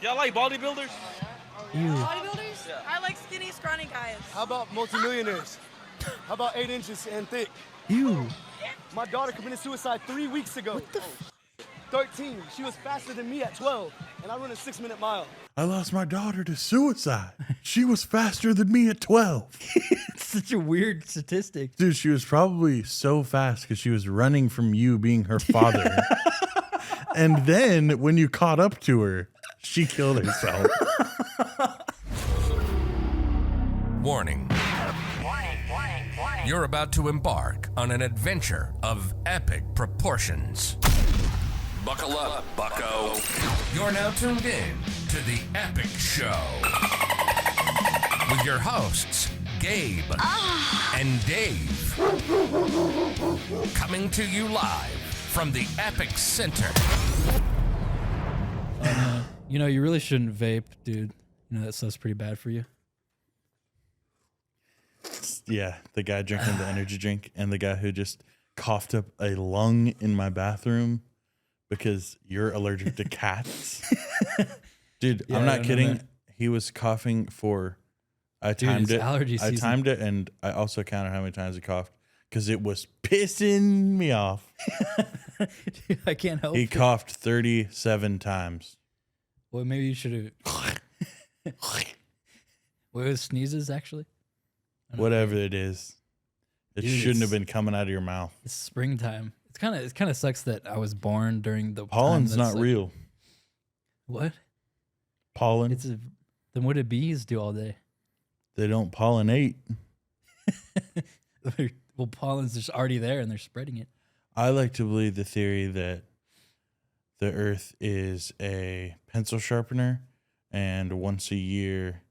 Y'all like bodybuilders? Ew. Bodybuilders? Yeah. I like skinny, scrawny guys. How about multimillionaires? How about 8 inches and thick? Ew. My daughter committed suicide 3 weeks ago. What the 13. She was faster than me at 12, and I run a 6-minute mile. I lost my daughter to suicide. She was faster than me at 12. It's such a weird statistic. Dude, she was probably so fast because she was running from you being her father. And then when you caught up to her, she killed herself. Warning. You're about to embark on an adventure of epic proportions. Buckle up, bucko. You're now tuned in to The Epic Show. With your hosts, Gabe and Dave. Coming to you live from the Epic Center. You know, you really shouldn't vape, dude. You know, that stuff's pretty bad for you. Yeah, the guy drinking the energy drink and the guy who just coughed up a lung in my bathroom because you're allergic to cats. Dude, Yeah, I'm I not don't know kidding. that. He was coughing for, I Dude, timed it's it. allergy I season. timed it and I also counted how many times he coughed because it was pissing me off. Dude, I can't help He it. coughed 37 times. Well, maybe you should have. What was sneezes, actually? I don't know. Whatever it is. It Dude, shouldn't have it's- been coming out of your mouth. It's springtime. It kind of sucks that I was born during the Pollen's time that's not like- real. What? Pollen, Then what do bees do all day? they don't pollinate. Well, pollen's just already there and they're spreading it. I like to believe the theory that the earth is a pencil sharpener, and once a year,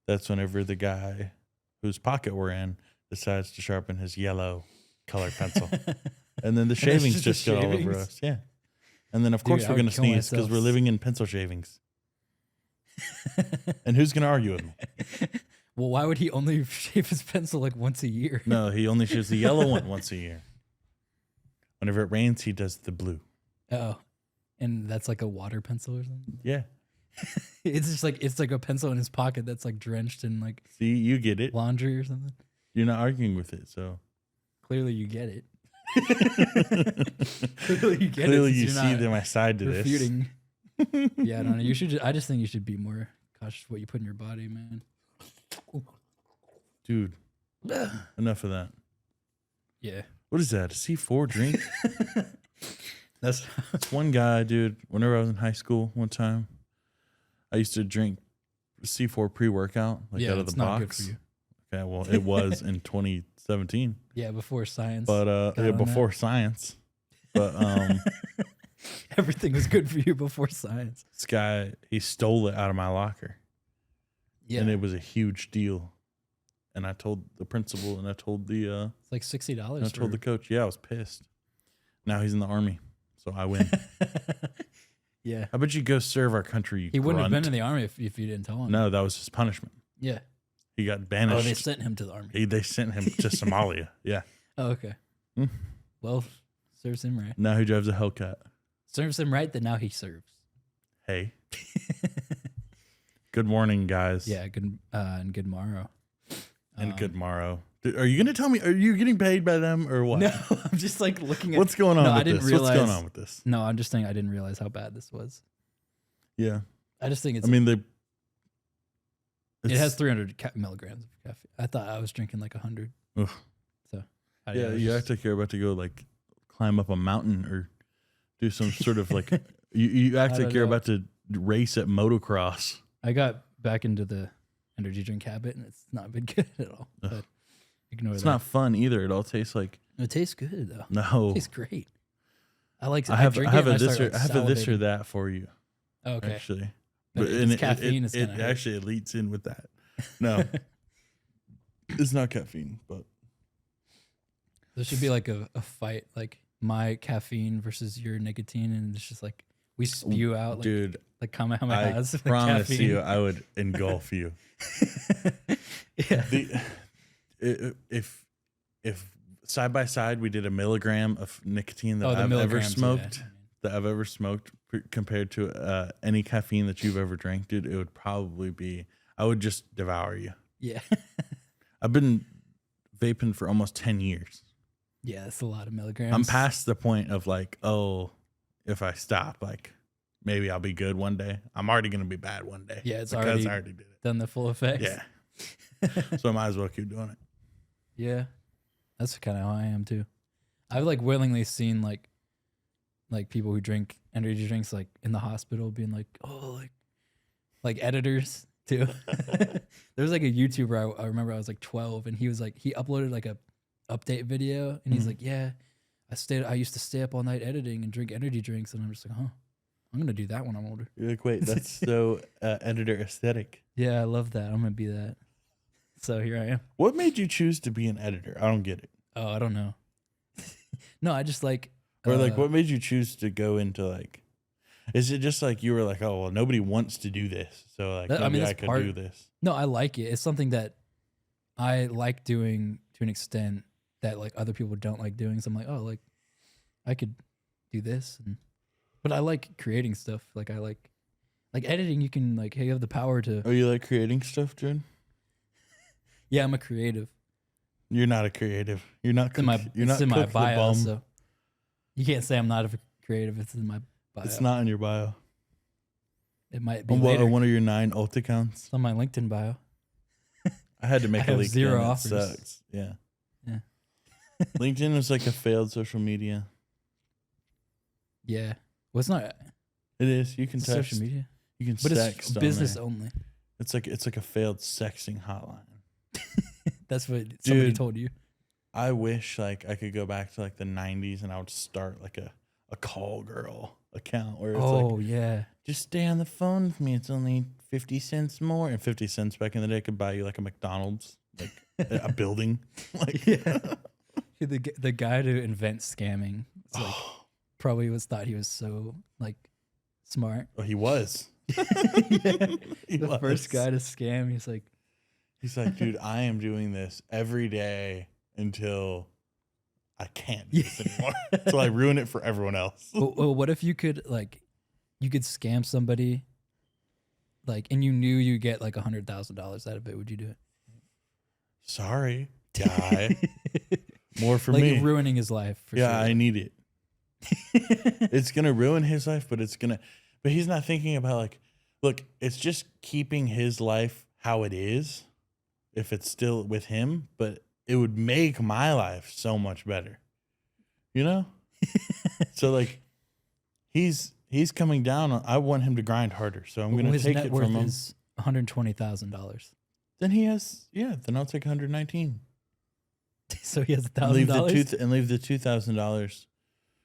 that's whenever the guy whose pocket we're in decides to sharpen his yellow color pencil. And then the that's shavings just just the go all over shavings? us. Yeah. And then, of Dude, course, I we're would going to kill sneeze because myself. we're living in pencil shavings. And who's going to argue with me? Well, why would he only shave his pencil like once a year? No, he only shaves the yellow one once a year. Whenever it rains, he does the blue. Oh, and that's like a water pencil or something. Yeah. It's like a pencil in his pocket that's like drenched in like See, you get it. laundry or something. You're not arguing with it, so. Clearly, you get it. Clearly, you get Clearly, it. you since you're see not my side to this. refuting. Yeah, I don't know. You should. I just think you should be more cautious what you put in your body, man. Dude, enough of that. Yeah, What is that? A C4 drink? that's This one guy, dude, whenever I was in high school one time, I used to drink C4 pre-workout, like yeah. out of It's the not box. good for you. Okay, well, it was in 2017. Yeah, before science. But got yeah, on before science. But everything was good for you before science. this guy, he stole it out of my locker. Yeah, And it was a huge deal. And I told the principal and I told the it's like $60. and I told the coach, yeah, I was pissed. Now he's in the army, so I win. Yeah, How about you go serve our country? You he wouldn't have been grunt? in the army if you didn't tell him. No, that was his punishment. Yeah. He got Oh, banished. they sent him to the army. They sent him to Somalia. Yeah. Oh, okay. Hmm. Well, serves him right. Now he drives a Hellcat. Serves him right. Then now he serves. Hey. Good morning, guys. Yeah. Good and good morrow. And good morrow. Are you going to tell me, are you getting paid by them or what? No, I'm just like looking at. What's going on No, with I didn't this? realize. What's going on with this? No, I'm just saying I didn't realize how bad this was. Yeah. I just think it's. I mean, it it's- has 300 milligrams of caffeine. I thought I was drinking like 100. Ugh. So. Yeah, you act like you're about to go like climb up a mountain or do some sort of like, you act I like don't you're know. about to race at motocross. I got back into the energy drink habit, and it's not been good at all. Ugh. But ignore It's that. not fun either. It all tastes like, It tastes good though. no. It tastes great. I like. I have drink a it and I this start, or I have a this or salivating. that for you. Oh, okay. Actually, But if and it's caffeine, it's it gonna hurt. actually it leads in with that. No, it's not caffeine, but There should be like a fight, like my caffeine versus your nicotine, and it's just like we spew out like, dude, like I Kamehamehas. with promise caffeine. you, I would engulf you. Yeah. If side by side we did a milligram of nicotine that Oh, the I've ever milligrams, smoked, yeah. that I've ever smoked compared to any caffeine that you've ever drank, dude, it would probably be, I would just devour you. Yeah. I've been vaping for almost 10 years. Yeah, that's a lot of milligrams. I'm past the point of like, oh, if I stop, like maybe I'll be good one day. I'm already going to be bad one day. Yeah, it's because already I already did it. done the full effects. Yeah. So I might as well keep doing it. Yeah. That's kind of how I am too. I've like willingly seen like people who drink energy drinks like in the hospital being like, oh, like editors too. There was like a YouTuber I remember I was like 12 and he was like, he uploaded like a update video and he's like, yeah, I used to stay up all night editing and drink energy drinks, and I'm just like, huh, I'm gonna do that when I'm older. You're like, wait, that's so editor aesthetic. Yeah, I love that. I'm gonna be that. So here I am. What made you choose to be an editor? I don't get it. Oh, I don't know. No, I just like. Or like, what made you choose to go into like? Is it just like you were like, oh well, nobody wants to do this, so like maybe I could do this. No, I like it. It's something that I like doing to an extent that like other people don't like doing. So I'm like, oh, like I could do this, but I like creating stuff. Like I like editing. You can like, hey, you have the power to. Are you like creating stuff, Jen? Yeah, I'm a creative. You're not a creative. You're not. It's in my bio. So you can't say I'm not a creative. It's in my bio. It's not in your bio. It might be On later. one of your 9 alt accounts. It's on my LinkedIn bio. I had to make I a have LinkedIn. 0 It offers. sucks. Yeah. Yeah. LinkedIn is like a failed social media. Yeah. Well, it's not. It is. You can It's text. social media, You can but text it's on business there. only. It's like a failed sexting hotline. That's what somebody Dude. told you. I wish like I could go back to like the 90s and I would start like a call girl account where it's like, Yeah. just stay on the phone with me. It's only 50 cents more. And 50 cents back in the day could buy you like a McDonald's, like a building. Like, Yeah. The guy to invent scamming, it's like, probably thought he was so like smart. oh, he was. The first guy to scam, He's like, dude, I am doing this every day until I can't do this anymore. Until I ruin it for everyone else. well, what if you could scam somebody, like, and you knew you get like $100,000 out of it? Would you do it? Sorry, guy. More for like me. ruining his life. For Yeah, sure. I need it. It's gonna ruin his life, but he's not thinking about like, look, it's just keeping his life how it is if it's still with him, but it would make my life so much better. You know? So like he's coming down on, I want him to grind harder, so I'm gonna his take net it worth from him. is $120,000. Then he has, then I'll take 119. So he has And leave $1,000 and leave the $2,000,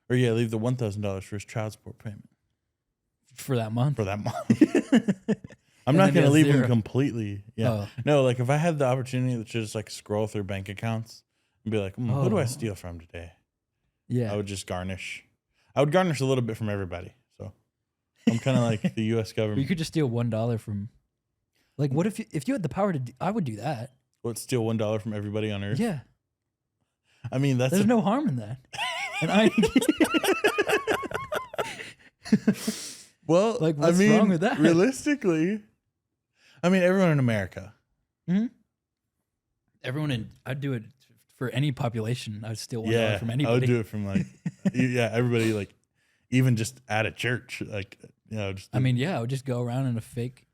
or leave the $1,000 for his child support payment for that month. for that month. And I'm not then he gonna has leave him 0. completely. Yeah, Oh. no. Like if I had the opportunity to just like scroll through bank accounts and be like, who do I Oh. steal from today? Yeah. I would just garnish. I would garnish a little bit from everybody. So I'm kind of like the U.S. Or government. you could just steal $1 from. Like, what if you had the power to? I would do that. What, steal $1 from everybody on Earth? Yeah. I mean, that's There's no harm in that. And I. well. Like, what's I mean, wrong with that? Realistically, I mean, everyone in America. I'd do it for any population. I'd steal $1 Yeah, from anybody. I would do it from like, everybody, like, even just at a church, like, just. I mean, yeah, I would just go around in a fake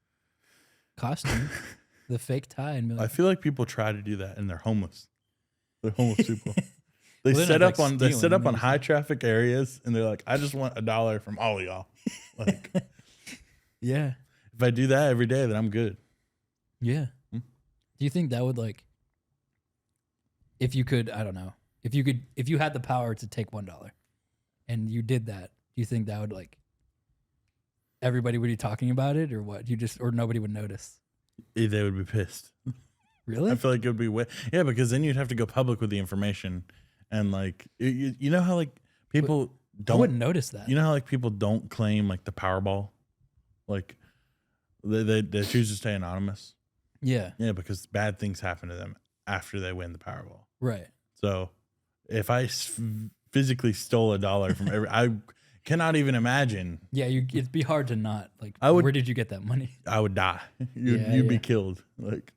costume, the fake tie, and be I like, feel like people try to do that, and they're homeless. They're homeless people. They Well, they're set not, up like, on they set stealing, up on they're high traffic areas, and they're like, I just want $1 from all of y'all. Like, yeah, if I do that every day, then I'm good. yeah. Hmm? Do you think that would like, if you could, I don't know, if you had the power to take $1, and you did that, do you think that would like, everybody would be talking about it, or what? Or nobody would notice? They would be pissed. Really? I feel like it would be because then you'd have to go public with the information, and like you know how like people I don't wouldn't notice that. You know how like people don't claim like the Powerball, like they choose to stay anonymous. Yeah. Yeah, because bad things happen to them after they win the Powerball. Right. So if I physically stole $1 from cannot even imagine. Yeah, it'd be hard to not like. Where did you get that money? I would die. You'd be killed. Like,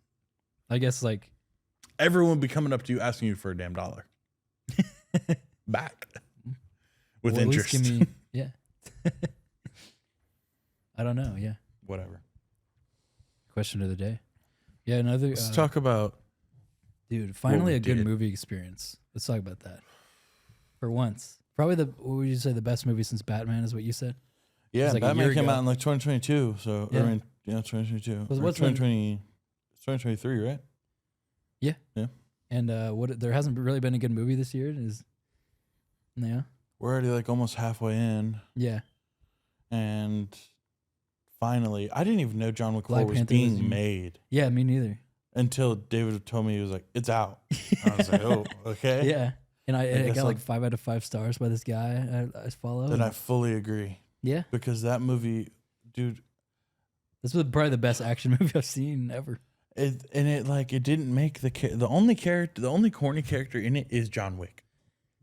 I guess like everyone would be coming up to you asking you for a damn dollar back with well, at least interest. give me, yeah. I don't know. Yeah. Whatever. Question of the day. Yeah, another. Let's talk about. Dude, finally we a good did. movie experience. Let's talk about that. For once. Probably what would you say, the best movie since Batman is what you said? Yeah, like a Batman year came ago. out in like 2022. So, Yeah. 2022. Was- Or what's when- 2020, it's 2023, right? Yeah. Yeah. And there hasn't really been a good movie this year. Yeah. We're already like almost halfway in. Yeah. And finally, I didn't even know John Wick 4 Black was Panther was being made Yeah, me neither. until David told me he was like, it's out. I was like, oh, okay. Yeah. And I guess got like 5 out of 5 stars by this guy I follow. And I fully agree. Yeah. Because that movie, dude, This was probably the best action movie I've seen ever. it didn't make the only corny character in it is John Wick.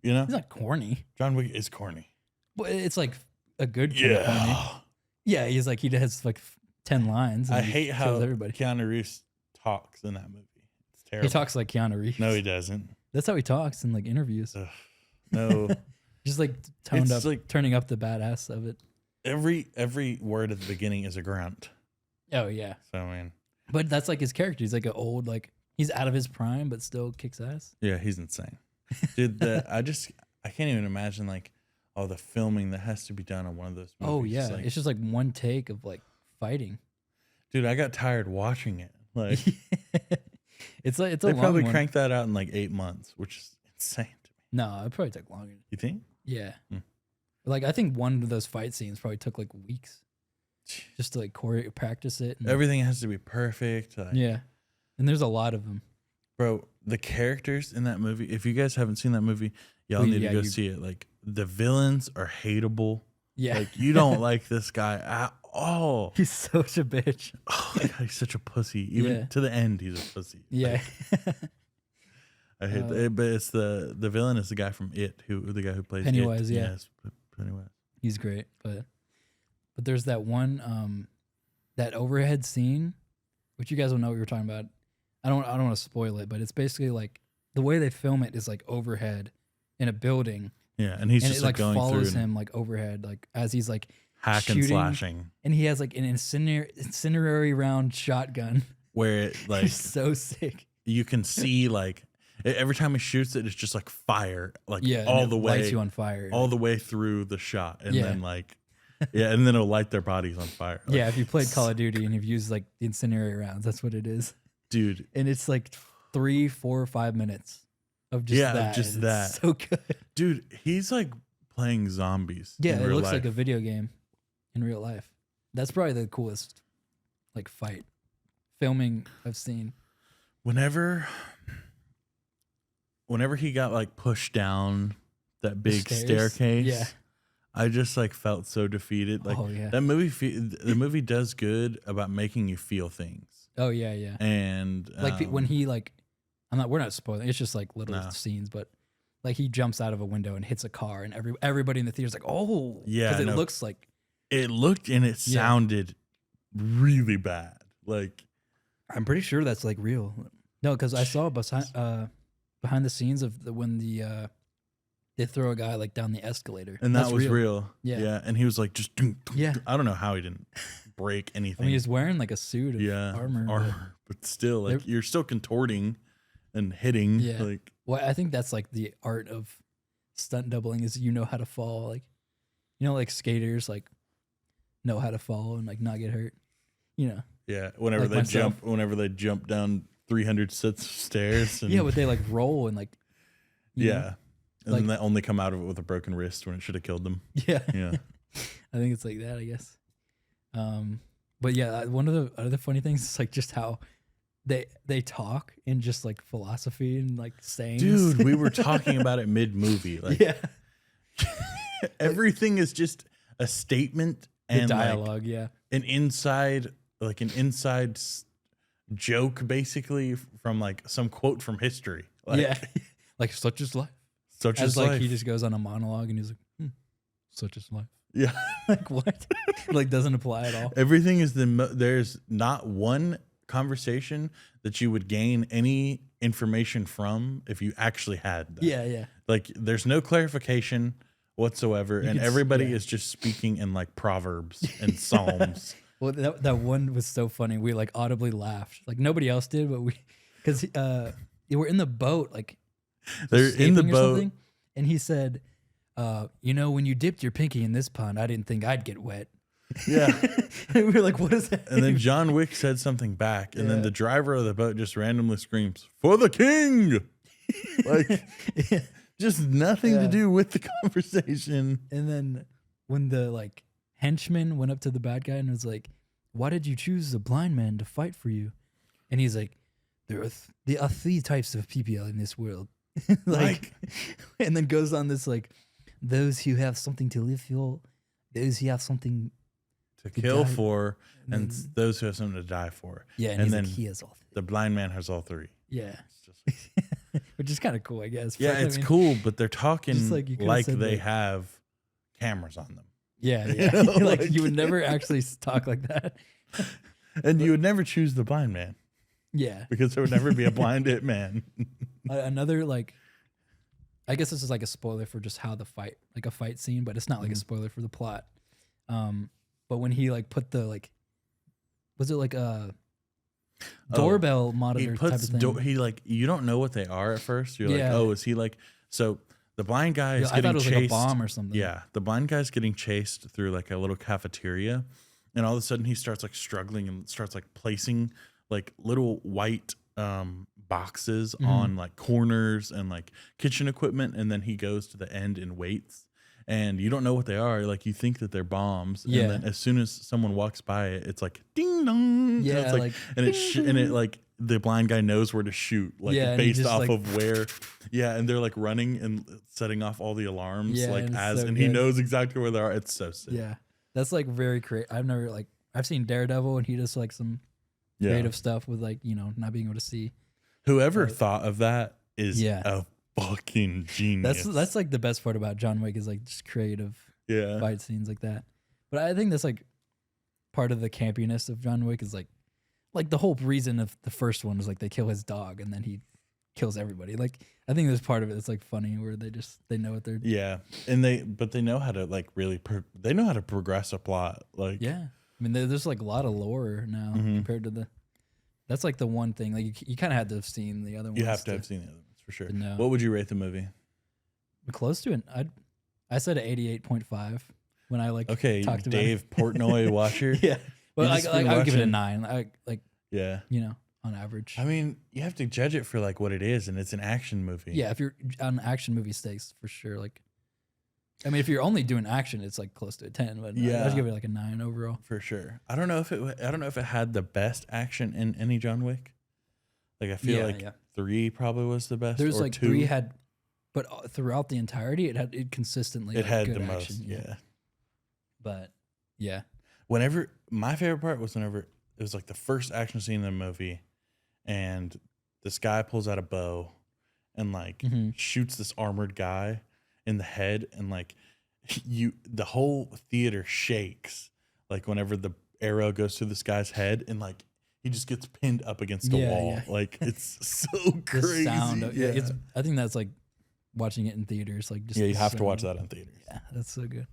You know? It's not corny. John Wick is corny. But it's like a good kind of corny. Yeah, he's like, he has like 10 lines. And I he hate kills how everybody. Keanu Reeves talks in that movie. It's terrible. He talks like Keanu Reeves. No, he doesn't. That's how he talks in like interviews. Ugh. No. Just like toned It's up, like- turning up the badass of it. Every word at the beginning is a grunt. Oh yeah, So I mean, but that's like his character. He's like an old, like he's out of his prime, but still kicks ass. yeah, he's insane. Dude, I can't even imagine like all the filming that has to be done on one of those movies. Oh yeah, Like, it's just like one take of like fighting. dude, I got tired watching it. Like It's a they long probably one. cranked that out in like 8 months, which is insane to me. No, it probably took longer. You think? Yeah, Hmm. like I think one of those fight scenes probably took like weeks just to like practice it. And, Everything has to be perfect. Like, yeah, and there's a lot of them. bro, the characters in that movie, if you guys haven't seen that movie, y'all Well, need yeah, to go you- see it. Like the villains are hateable. Yeah, Like you don't like this guy at all. he's such a bitch. Oh my God, he's such a pussy. Even Yeah. to the end, he's a pussy. Yeah, I hate that. But it's the villain is the guy from It, the guy who plays Pennywise, It. yeah. Yes, Pennywise. he's great. But there's that one that overhead scene, which you guys will know what you're talking about. I don't want to spoil it, but it's basically like the way they film it is like overhead in a building, Yeah, and he's and just it like going through follows and him like overhead, like as he's like hack and shooting, slashing, and he has like an incendiary round shotgun. where it like He's so sick. you can see like every time he shoots it, it's just like fire, like Yeah, all and the it way, lights you on fire. all the way through the shot, and Yeah. then like yeah, and then it'll light their bodies on fire. Like, Yeah, if you played Call of Duty and you've used like the incendiary rounds, that's what it is. dude, And it's like 3, 4, or 5 minutes of just Yeah, that. just and that. it's so good. dude, he's like playing zombies. Yeah, in it real looks life. like a video game in real life. That's probably the coolest like fight filming I've seen. Whenever he got like pushed down that big stairs? staircase, Yeah. I just like felt so defeated. Like Oh, yeah. that movie, the movie does good about making you feel things. Oh yeah, yeah. And Like when he like, we're not spoiling. It's just like little No. scenes, but like he jumps out of a window and hits a car, and everybody in the theater's like, oh, Yeah, because it no. looks like it looked and it Yeah. sounded really bad. Like I'm pretty sure that's like real. No, because I saw behind the scenes of when they throw a guy like down the escalator, and that That's was real. Yeah. Yeah. And he was like just Yeah. I don't know how he didn't break I anything. mean, he's wearing like a suit of yeah. armor. But still like They're- you're still contorting and hitting. Yeah. Like Well, I think that's like the art of stunt doubling is how to fall. Like, like skaters like know how to fall and like not get hurt. yeah. Whenever Like they myself. jump down 300 sets of stairs. And Yeah, but they like roll and like. you know? yeah. And Like- then they only come out of it with a broken wrist when it should have killed them. Yeah. Yeah. I think it's like that, I guess. But yeah, one of the other funny things is like just how they talk in just like philosophy and like sayings. Dude, we were talking about it mid movie. Like yeah, everything is just a statement the and dialogue. Yeah, like an inside joke basically from like some quote from history. Like, yeah, like such is life. Such As as like life. he just goes on a monologue and he's like, such as life. Yeah. Like what? Like doesn't apply at all. Everything is there's not one conversation that you would gain any information from if you actually had that. Yeah. Like there's no clarification whatsoever, and everybody is just speaking in like proverbs and psalms. Well, that one was so funny. We like audibly laughed. Like nobody else did, but because they were in the boat, like They're in the escaping or boat. something, and he said, when you dipped your pinky in this pond, I didn't think I'd get wet. Yeah. And we were like, what is that? And then John Wick said something back, and then the driver of the boat just randomly screams, "For the king!" Like, just nothing to do with the conversation. And then when the like henchman went up to the bad guy and was like, "Why did you choose a blind man to fight for you?" And he's like, there are three types of people in this world. Like, and then goes on this like, those who have something to live for, those who have something To kill die. for, and those who have something to die for. Yeah, and and he's then like, he has all three. the blind man has all three. Yeah. It's just, Which is kind of cool, I guess. yeah, But, I it's mean, cool, but they're talking just like you could've like said they that. have cameras on them. Yeah. You know, like like- you would never actually talk like that. And you would never choose the blind man Yeah. because there would never be a blind it man. Another like, I guess this is like a spoiler for just how the fight, like a fight scene, but it's not like a spoiler for the plot. But when he like put the like, was it like a doorbell monitor He type of puts thing? he like, you don't know what they are at first. You're Yeah. like, oh, is he like, so the blind guy is I thought getting it was chased. like a bomb or something. Yeah, the blind guy's getting chased through like a little cafeteria, and all of a sudden he starts like struggling and starts like placing like little white boxes on like corners and like kitchen equipment, and then he goes to the end and waits, and you don't know what they are. Like you think that they're bombs, Yeah. and then as soon as someone walks by it, it's like ding dong. Yeah, and it's like, and it like the blind guy knows where to shoot, like Yeah, and he based just, off like- of where. Yeah, and they're like running and setting off all the alarms, Yeah, like and it's as so and he good. knows exactly where they are. It's so sick. Yeah. That's like very creative. I've seen Daredevil and he does like some creative stuff with like, not being able to see. Whoever thought of that is Yeah. a fucking genius. That's like the best part about John Wick is like just creative yeah. fight scenes like that. But I think that's like part of the campiness of John Wick is like the whole reason of the first one was like they kill his dog and then he kills everybody. Like I think there's part of it that's like funny where they know what they're Yeah, and they know how to like really they know how to progress a plot. Like Yeah. I mean there's like a lot of lore now compared to that's like the one thing like you kind of had to have seen the other ones. you have to have seen the other ones for sure. to know. What would you rate the movie? Close to it. I said an 88.5 when I like Okay, talked about Dave Portnoy watcher. it. Yeah. Well, You I just been would give it a watching- 9. Yeah. On average. I mean, you have to judge it for like what it is, and it's an action movie. Yeah, if you're on action movie stakes, for sure. Like, I mean, if you're only doing action, it's like close to a 10. But Yeah. I'd give it like a 9 overall. for sure. I don't know if it had the best action in any John Wick. Like I feel like 3 probably was the best. There's or like 2. 3 had, but throughout the entirety, it consistently It like, had good the action. most. Yeah. But yeah, Whenever my favorite part was whenever it was like the first action scene in the movie, and this guy pulls out a bow and like shoots this armored guy in the head, and like the whole theater shakes like whenever the arrow goes through this guy's head, and like he just gets pinned up against the wall. yeah. Like it's so the crazy. sound. Of, yeah. I think that's like watching it in theaters. Like just Yeah, you the have to watch sound. that in theaters. Yeah, that's so good.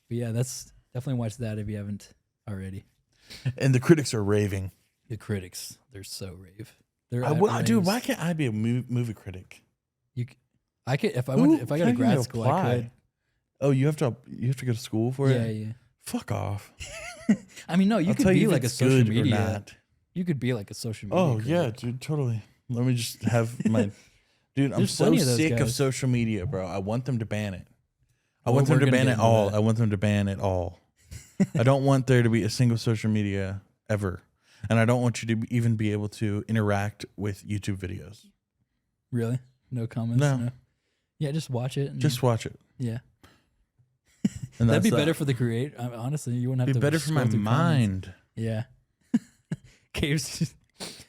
But yeah, that's definitely watch that if you haven't already. And the critics are raving. The critics, they're so rave. They're Dude, raves. why can't I be a movie critic? I could if I Who went if I go to can't grad even school, apply? I could. Oh, you have to go to school for Yeah, it? yeah. Fuck off. I mean, no, you I'll could tell be you if like a it's social good or media. not. You could be like a social media. Oh critic. yeah, dude, totally. Let me just have my dude. I'm There's so plenty of those sick of guys. social media, bro. I want them to ban it. I Well, want them we're to gonna ban get it into all. that. I want them to ban it all. I don't want there to be a single social media ever, and I don't want you to even be able to interact with YouTube videos. Really? No comments. No. Yeah, just watch it. And, Just watch it. yeah. And That'd be that's better that. for the create. Honestly, you wouldn't have Be to. better for my scroll through comments. mind. Yeah. Gabe's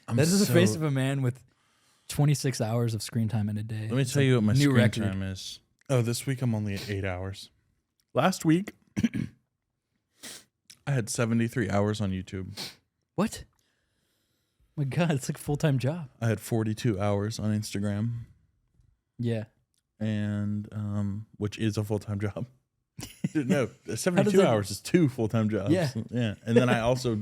I'm that is the so- face of a man with 26 hours of screen time in a day. Let me It's tell like you what my new screen record. time is. Oh, this week I'm only at 8 hours. Last week, I had 73 hours on YouTube. What? My God, it's like a full-time job. I had 42 hours on Instagram, Yeah. and which is a full-time job. Dude, no, 72 that- hours is 2 full-time jobs. Yeah. Yeah. And then I also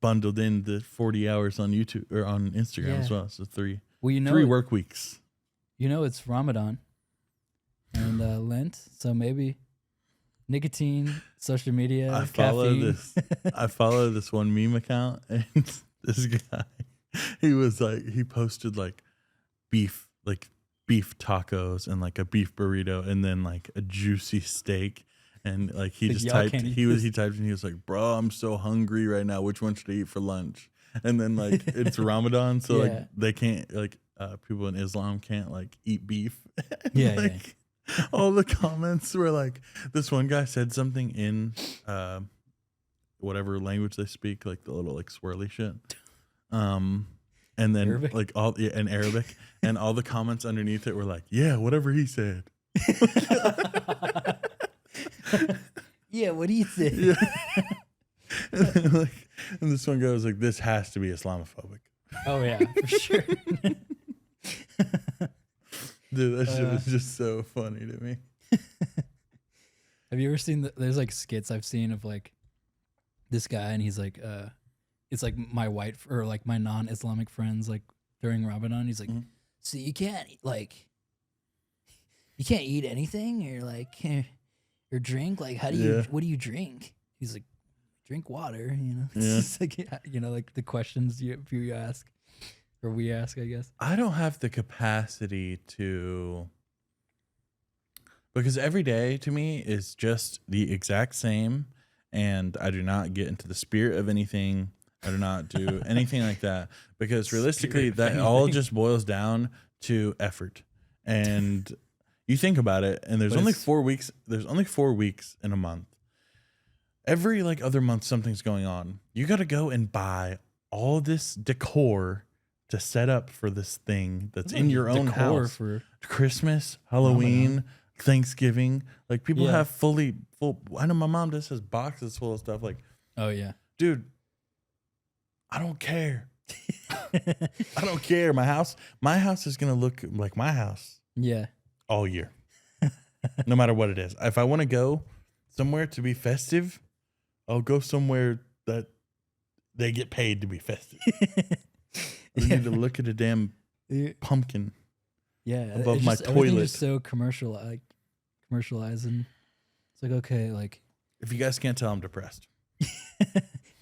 bundled in the 40 hours on YouTube or on Instagram as Yeah. well. So 3 Well, you know, 3 work weeks. You know, it's Ramadan and Lent, so maybe nicotine, social media, I follow caffeine. this. I follow this one meme account, and this guy, he posted like beef tacos and like a beef burrito, and then like a juicy steak, and like he Like, just y'all typed. can't eat He typed and he was like, "Bro, I'm so hungry right now. Which one should I eat for lunch?" And then like it's Ramadan, so Yeah. like they can't like people in Islam can't like eat beef. And, Yeah, like, all the comments were like, this one guy said something in whatever language they speak, like the little like swirly shit. And then Arabic? like in Arabic, and all the comments underneath it were like, yeah, whatever he said. Yeah, what do you think? Yeah. And then, and this one guy was like, this has to be Islamophobic. Oh yeah, for sure. Dude, that shit was just so funny to me. Have you ever seen there's like skits I've seen of like this guy, and he's like it's like my white or like my non-Islamic friends like during Ramadan, he's like, so you can't eat anything or like or drink, like how do you what do you drink? He's like, drink water, you know. It's just like, you know, like the questions you ask or we ask, I guess. I don't have the capacity to, because every day to me is just the exact same, and I do not get into the spirit of anything. I do not do anything like that, because realistically that all just boils down to effort. And you think about it, and there's only 4 weeks. There's only 4 weeks in a month. Every like other month, something's going on. You got to go and buy all this decor to set up for this thing that's in your own Decor house. for Christmas, Halloween, Thanksgiving. Like people Yeah. have full. I know my mom just has boxes full of stuff. Like, oh yeah. dude, I don't care. I don't care. My house is gonna look like my house Yeah. all year, no matter what it is. If I want to go somewhere to be festive, I'll go somewhere that they get paid to be festive. I need to look at a damn pumpkin Yeah, above it's my just, everything's toilet. just so commercialized, and it's like, okay, like If you guys can't tell, I'm depressed.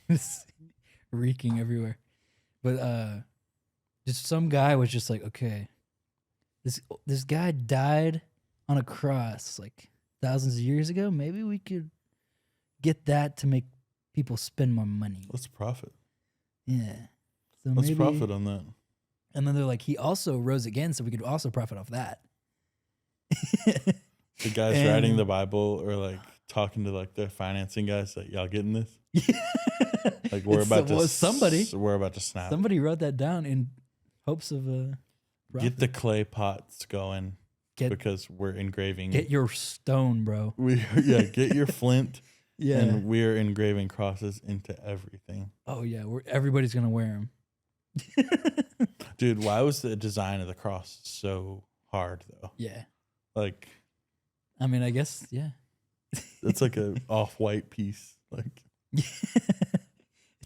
it's reeking everywhere. But just some guy was just like, okay, this guy died on a cross like thousands of years ago. Maybe we could get that to make people spend more money. Let's profit. Yeah. So Let's maybe, profit on that. And then they're like, he also rose again, so we could also profit off that. The guys And- writing the Bible or like talking to like their financing guys, like, y'all getting this? Like we're about to snap. Somebody wrote that down in hopes of Get the clay pots going, Get- because we're engraving. get your stone, bro. Get your flint. Yeah. And we're engraving crosses into everything. Oh yeah, everybody's gonna wear them. Dude, why was the design of the cross so hard though? Yeah. Like, I mean, I guess yeah. it's like a off-white piece. Like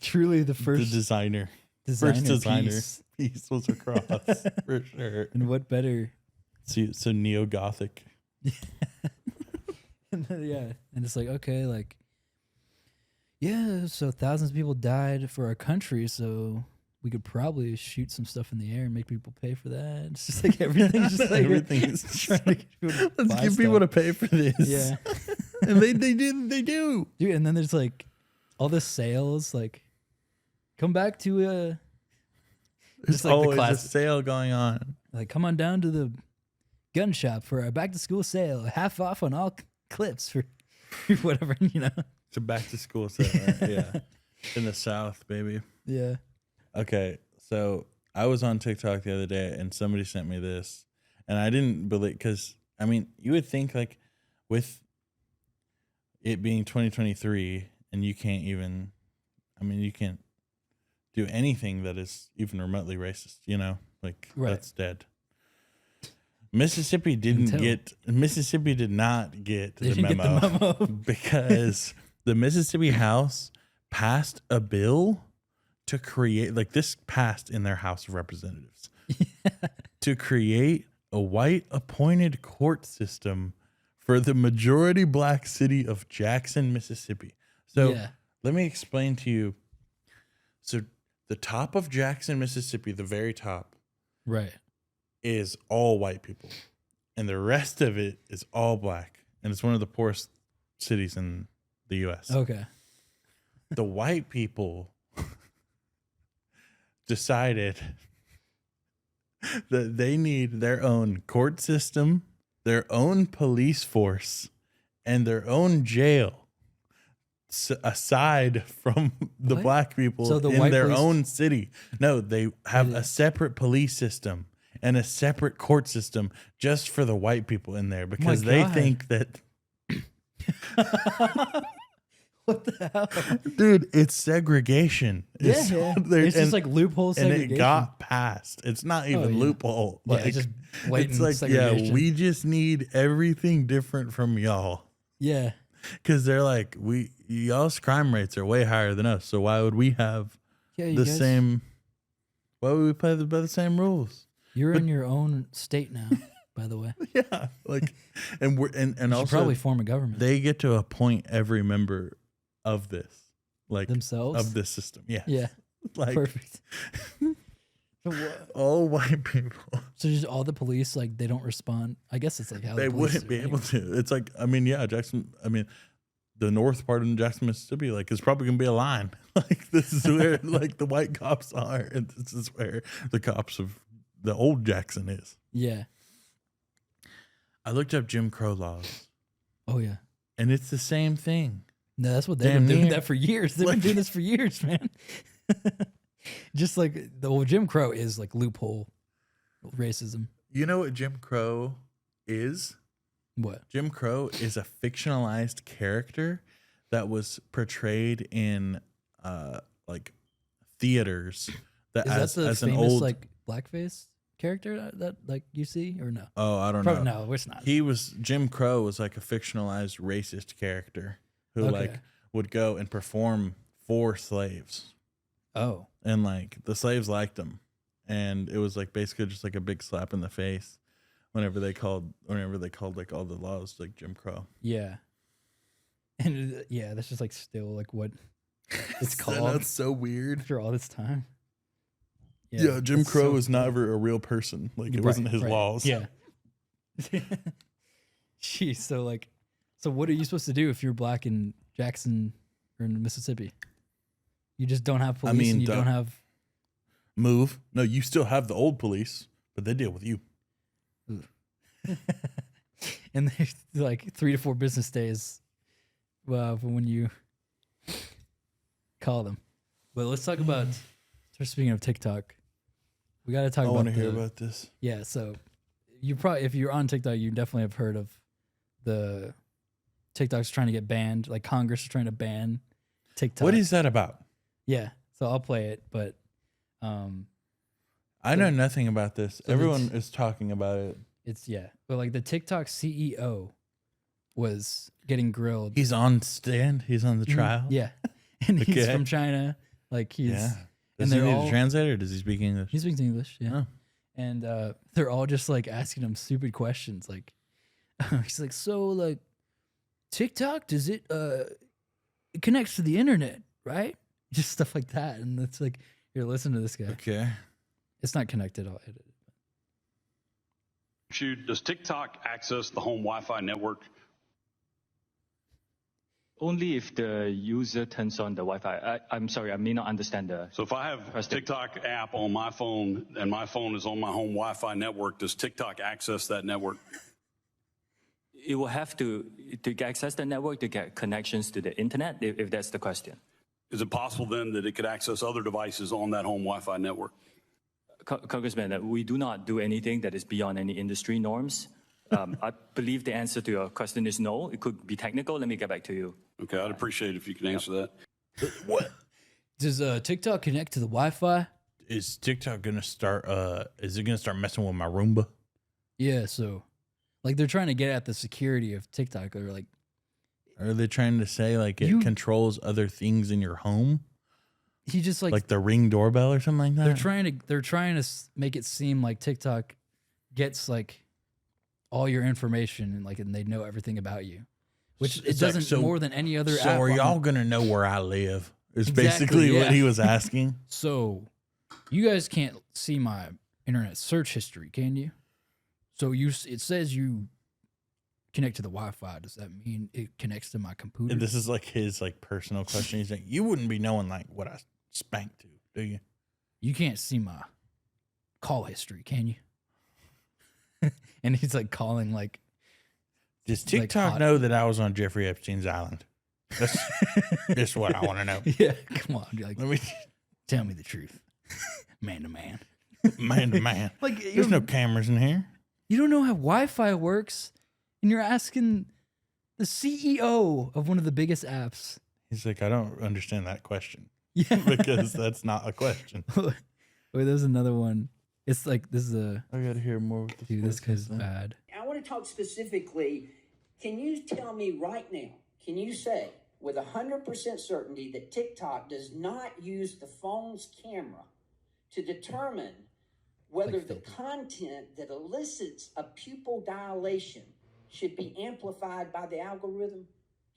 Truly the the first designer designer piece was a cross for sure. And what better? See, so neo-Gothic. And it's like, okay, like, yeah, so thousands of people died for our country, so we could probably shoot some stuff in the air and make people pay for that. It's just like everything's just like Everything is trying to get people to Let's buy get people to stuff. pay for this. Yeah. And they do. Dude, and then there's like all the sales, like come back to There's just like the always a classic, sale going on. like come on down to the gun shop for our back to school sale, half off on all clips for whatever, you know. It's a back to school sale, right? Yeah. In the South, baby. Yeah. Okay, so I was on TikTok the other day and somebody sent me this, and I didn't believe, because I mean, you would think like with it being 2023 and you can't even, you can't do anything that is even remotely racist, like that's dead. Mississippi did not get the memo because the Mississippi House passed a bill to create, like this passed in their House of Representatives, to create a white appointed court system for the majority black city of Jackson, Mississippi. So let me explain to you. So the top of Jackson, Mississippi, the very top, right, is all white people, and the rest of it is all black, and it's one of the poorest cities in the U.S. Okay. The white people decided that they need their own court system, their own police force, and their own jail aside from the black people in their own city. No, they have a separate police system and a separate court system just for the white people in there because they think that what the hell? Dude, it's segregation. It's just like loophole segregation. And it got passed. It's not even loophole. Like, it's just blatant segregation. We just need everything different from y'all. Yeah. Because they're like, y'all's crime rates are way higher than us. So why would we have same? Why would we play by the same rules? You're in your own state now, by the way. Yeah, like, and we're and also probably form a government. They get to appoint every member of this, like themselves of this system. Yeah, yeah, like perfect. All white people. So just all the police, like they don't respond. I guess it's like how they wouldn't be able to. It's like, Jackson. The north part of Jackson, Mississippi, like, is probably gonna be a line. Like, this is where like the white cops are, and this is where the cops of the old Jackson is. Yeah. I looked up Jim Crow laws. Oh yeah. And it's the same thing. No, that's what they've been doing that for years. They've been doing this for years, man. Just like the old Jim Crow is like loophole racism. You know what Jim Crow is? What? Jim Crow is a fictionalized character that was portrayed in like theaters. That is that the as famous an old like blackface character that like you see or no? Oh, I don't know. No, it's not. Jim Crow was like a fictionalized racist character who like would go and perform for slaves. Oh. And like the slaves liked him. And it was like basically just like a big slap in the face whenever they called like all the laws like Jim Crow. Yeah. And that's just like still like what it's called. That's so weird. After all this time. Yeah, Jim Crow is never a real person. Like it wasn't his laws. Yeah. Jeez, so what are you supposed to do if you're black in Jackson or in Mississippi? You just don't have police and you don't have move. No, you still have the old police, but they deal with you. And there's like 3 to 4 business days when you call them. But let's talk about, speaking of TikTok, we got to talk about I want to hear about this. Yeah, so you probably, if you're on TikTok, you definitely have heard of the TikTok's trying to get banned. Like Congress is trying to ban TikTok. What is that about? Yeah, so I'll play it, but I know nothing about this. So everyone is talking about it. But like the TikTok CEO was getting grilled. He's on stand. He's on the trial. Yeah, and he's from China. Like he's Does he need a translator? Or does he speak English? He speaks English. Yeah, and they're all just like asking him stupid questions. Like he's like, so like TikTok, does it it connects to the internet, right? Just stuff like that, and it's like, here, listen to this guy. Okay, it's not connected. I'll edit it. Does TikTok access the home Wi-Fi network? Only if the user turns on the Wi-Fi. I'm sorry, I may not understand the. So if I have a TikTok app on my phone and my phone is on my home Wi-Fi network, does TikTok access that network? It will have to access the network to get connections to the internet, if that's the question. Is it possible then that it could access other devices on that home Wi-Fi network? Congressman, we do not do anything that is beyond any industry norms. I believe the answer to your question is no. It could be technical. Let me get back to you. Okay, I'd appreciate it if you can answer that. What? Does TikTok connect to the Wi-Fi? Is TikTok gonna start? Is it gonna start messing with my Roomba? Yeah, so like they're trying to get at the security of TikTok. Or like, Are they trying to say like it controls other things in your home? he just Like the Ring doorbell or something like that? they're trying to make it seem like TikTok gets like all your information and they know everything about you, which it doesn't more than any other app. So are y'all gonna know where I live? Is basically what he was asking. So you guys can't see my internet search history, can you? So it says you connect to the Wi-Fi. Does that mean it connects to my computer? And this is like his like personal question. He's like, you wouldn't be knowing like what I spanked to, do you? You can't see my call history, can you? And he's like calling like. Does TikTok know that I was on Jeffrey Epstein's island? That's just what I want to know. Yeah, come on. Like, Let me tell me the truth, man to man. Man to man. Like, there's no cameras in here. You don't know how Wi-Fi works, and you're asking the CEO of one of the biggest apps. He's like, I don't understand that question. Yeah, Because that's not a question. Wait, there's another one. It's like this is a. I gotta hear more. With Dude, this guy's bad. I want to talk specifically. Can you tell me right now? Can you say with 100% certainty that TikTok does not use the phone's camera to determine whether the content that elicits a pupil dilation should be amplified by the algorithm?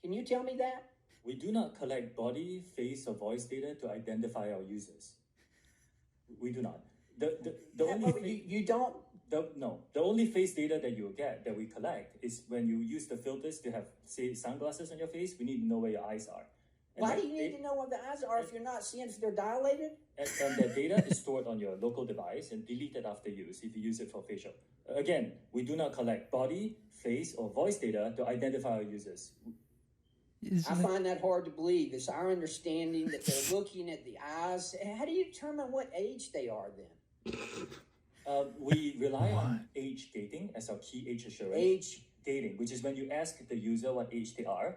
Can you tell me that? We do not collect body, face, or voice data to identify our users. We do not. The only face data that you'll get that we collect is when you use the filters to have, say, sunglasses on your face. We need to know where your eyes are. Why do you need to know where the eyes are if you're not seeing if they're dilated? And the data is stored on your local device and deleted after use if you use it for facial. Again, we do not collect body, face, or voice data to identify our users. I find that hard to believe. It's our understanding that they're looking at the eyes. How do you determine what age they are then? We rely on age gating as our key age assurance. Age gating, which is when you ask the user what age they are.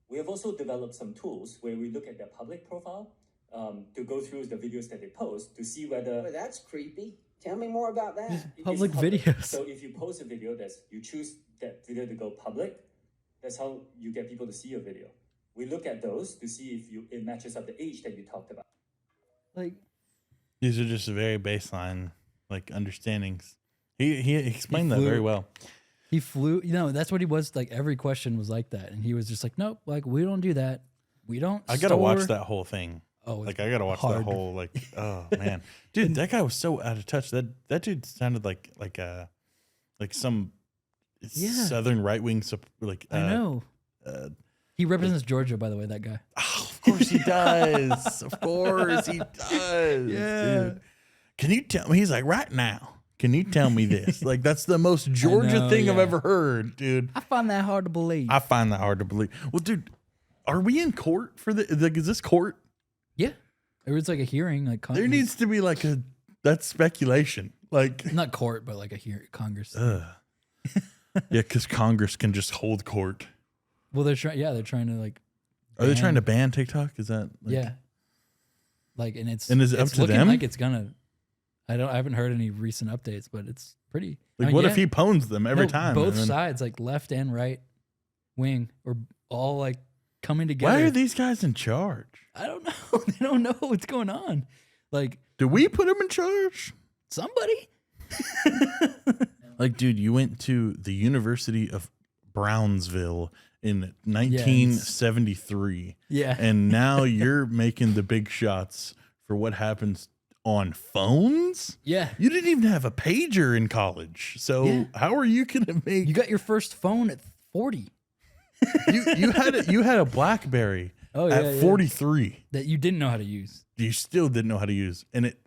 We have also developed some tools where we look at their public profile to go through the videos that they post to see whether... Well, that's creepy. Tell me more about that. Public videos. So if you post a video, you choose that video to go public, that's how you get people to see your video. We look at those to see if it matches up the age that you talked about. Like, these are just very baseline like understandings. He explained that very well. He flew, that's what he was like. Every question was like that. And he was just like, nope, like we don't do that. We don't. I got to watch that whole thing. Oh, like I got to watch that whole, like, oh man, dude, that guy was so out of touch. That dude sounded like some Southern right-wing, I know. He represents Georgia, by the way, that guy. Oh, of course he does. Of course he does. Yeah. Dude. Can you tell me? He's like, right now, can you tell me this? Like, that's the most Georgia thing I've ever heard, dude. I find that hard to believe. Well, dude, are we in court for the? Like, is this court? Yeah. There was like a hearing. Like there needs to be like that's speculation. Like not court, but like a hearing, Congress. Yeah, because Congress can just hold court. Well, they're trying. Yeah, they're trying to like. Are they trying to ban TikTok? Is that? Like, yeah. Like, and is it up to looking them? like it's gonna. I haven't heard any recent updates, but it's pretty. Like, what if he pwns them every time? Both sides, like left and right wing, are all like coming together. Why are these guys in charge? I don't know. They don't know what's going on. Like, do we put them in charge? Somebody. Like, dude, you went to the University of Brownsville in 1973. Yeah. And now you're making the big shots for what happens on phones? Yeah. You didn't even have a pager in college. So how are you going to make... You got your first phone at 40. you had a BlackBerry at 43. That you didn't know how to use. You still didn't know how to use. And it...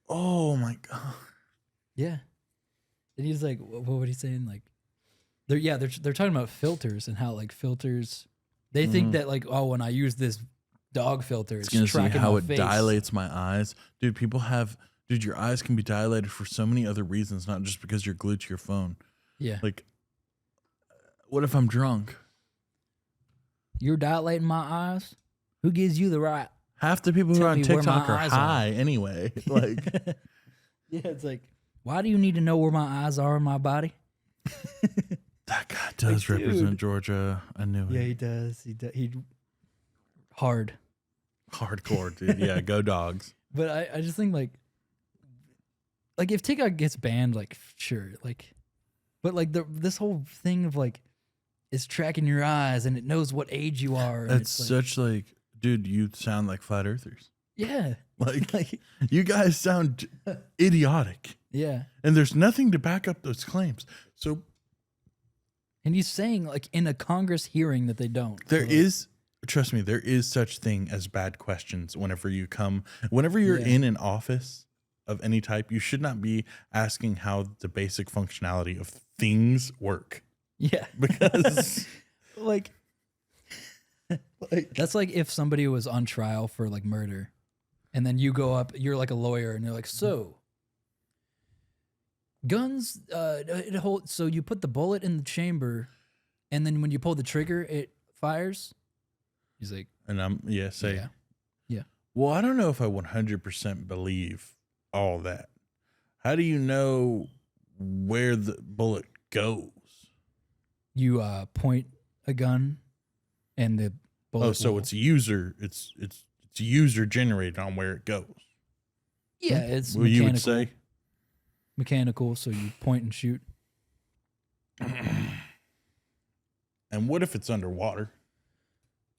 Oh, my God. Yeah. And he's like, what was he saying? Like, they're talking about filters and how like filters, they think that like, oh, when I use this dog filter, it's gonna see tracking how my it face. dilates my eyes. Dude, people have dude, your eyes can be dilated for so many other reasons, not just because you're glued to your phone. Yeah. Like, what if I'm drunk? You're dilating my eyes? Who gives you the right? Half the people who Tell are on me where my TikTok are eyes high anyway. Like, Yeah, it's like, why do you need to know where my eyes are in my body? that guy does Like, represent dude. Georgia. I knew it. Yeah, he does. He hard. Hardcore, dude. Yeah, go dogs. But I just think like if TikTok gets banned, like sure, like, but like this whole thing of like it's tracking your eyes and it knows what age you are. And It's like, such like, dude, you sound like flat earthers. yeah, Like, you guys sound idiotic. yeah. And there's nothing to back up those claims. So And he's saying like in a Congress hearing that they don't. there So, is, trust me, there is such thing as bad questions whenever you're Yeah. in an office of any type. You should not be asking how the basic functionality of things work. yeah, Because like that's like if somebody was on trial for like murder, and then you go up, you're like a lawyer, and you're like, so guns, so you put the bullet in the chamber, and then when you pull the trigger, it fires. He's like, and say, yeah, yeah. well, I don't know if I 100% believe all that. How do you know where the bullet goes? You point a gun, and the bullet. Oh, so will- it's user generated on where it goes. yeah, it's Well, you would mechanical. say. Mechanical, so you point and shoot. And what if it's underwater?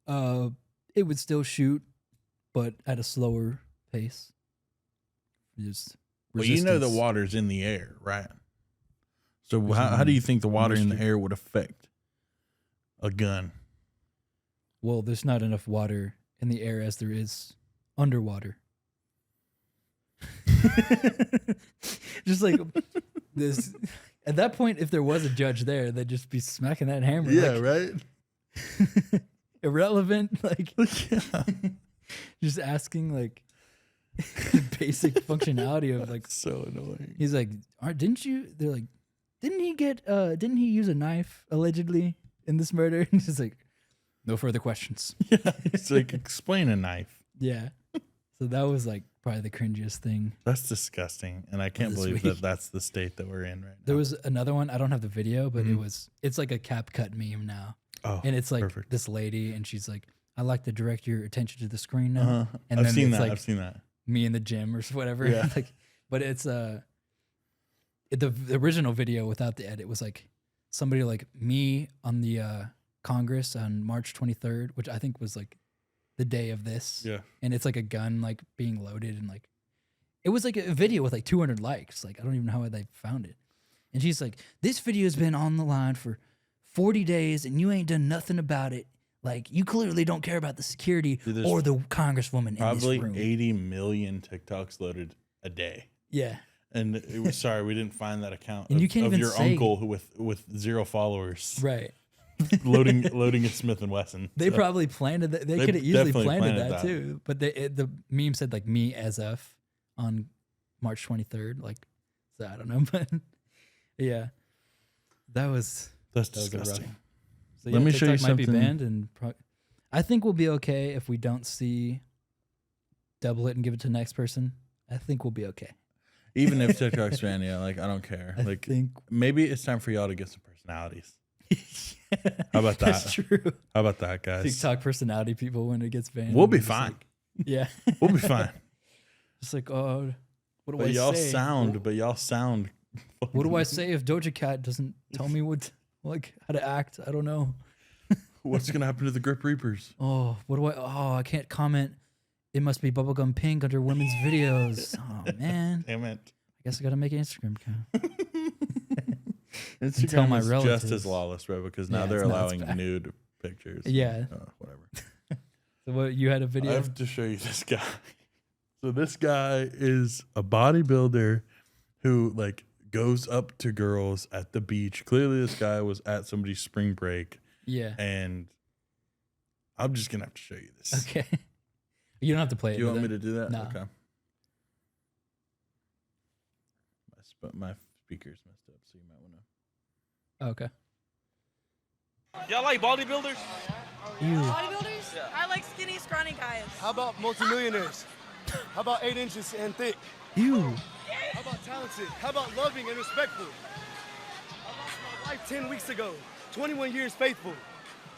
It would still shoot, but at a slower pace. Just Well, you know the resistance. water's in the air, right? So There's how do you think the water in the moisture. air would affect a gun? Well, there's not enough water in the air as there is underwater. Just like this. At that point, if there was a judge there, they'd just be smacking that hammer. like, right. irrelevant. Like, Yeah. just asking like the basic functionality of like. So annoying. He's like, didn't you? They're like, didn't he use a knife allegedly in this murder? And he's like, no further questions. Yeah. It's like, explain a knife. Yeah. So that was like probably the cringiest thing. That's disgusting. And I can't This believe week. that that's the state that we're in right now. There was another one. I don't have the video, but Mhm. it's like a cap cut meme now. Oh, And it's like perfect. this lady, and she's like, I like to direct your attention to the screen now. Uh-huh. And I've then seen it's that. like I've seen that. me in the gym or whatever. Yeah. Like, but it's the original video without the edit was like somebody like me on the Congress on March 23rd, which I think was like the day of this. Yeah. And it's like a gun like being loaded, and like it was like a video with like 200 likes. Like I don't even know how they found it. And she's like, this video has been on the line for 40 days and you ain't done nothing about it. Like you clearly don't care about the security Dude, there's or the congresswoman in Probably this room. 80 million TikToks loaded a day. Yeah. And it was sorry we didn't find that account And of, you can't of even your say- uncle who with 0 followers Right. loading a Smith and Wesson. They So, probably planted that. They They could have easily definitely planted planted that that. too. But the meme said like me as F on March 23rd. Like, so I don't know, but yeah, that was that's that was a rough. disgusting. So Let me show you TikTok might be something- banned, and I think we'll be okay if we don't see double it and give it to the next person. I think we'll be okay. Even if TikTok's banned, yeah, like I don't care. I Like think maybe it's time for y'all to get some personalities. How about that? That's true. How about that, guys? TikTok personality people when it gets banned. We'll be just fine. like- yeah. We'll be fine. Just like, oh, what do But I y'all say? sound. What do I say if Doja Cat doesn't tell me what, like, how to act? I don't know. What's gonna happen to the Grip Reapers? Oh, what do I? Oh, I can't comment. It must be bubblegum pink under women's videos. Oh man, Damn it! I guess I gotta make an Instagram account. Instagram tell my is just relatives. as lawless, bro, because now Yeah, they're it's not as allowing bad. nude pictures. Yeah. Whatever. So what? You had a I video? have to show you this guy. So this guy is a bodybuilder who like goes up to girls at the beach. Clearly, this guy was at somebody's spring break, Yeah. and I'm just gonna have to show you this. Okay. You don't have to play it. Do you want me then. to do that? No. Okay. but my speaker's messed up, so you might want to. Okay. Y'all like bodybuilders? Bodybuilders? I like skinny, scrawny guys. How about multimillionaires? How about 8 inches and thick? Ew. How about talented? How about loving and respectful? I lost my wife 10 weeks ago, 21 years faithful.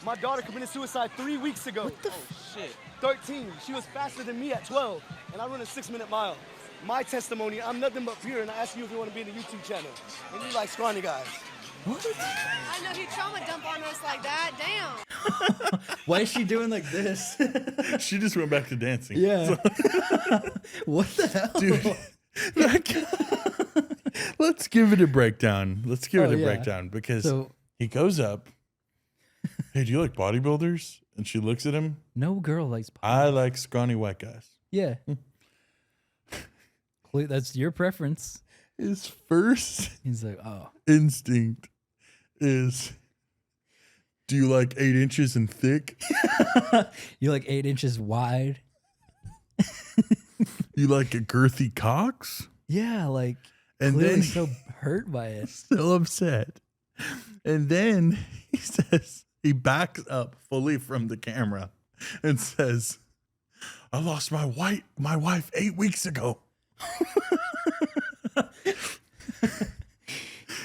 My daughter committed suicide 3 weeks ago. What the shit? 13. She was faster than me at 12, and I run a 6-minute mile. My testimony, I'm nothing but pure, and I ask you if you want to be in the YouTube channel. And you like scrawny guys. What? I know he trauma dump on us like that. Damn. Why is she doing like this? She just went back to dancing. Yeah. What the hell? Dude, let's give it a breakdown. Let's give it a breakdown because he goes up. Hey, do you like bodybuilders? And she looks at him. No girl likes I like scrawny white guys. Yeah. That's your preference. His first He's like, oh. instinct is, do you like 8 inches and thick? You like 8 inches wide? You like a girthy cocks? Yeah, like, And clearly then so hurt by it. so upset. And then he says, he backs up fully from the camera and says, I lost my wife 8 weeks ago.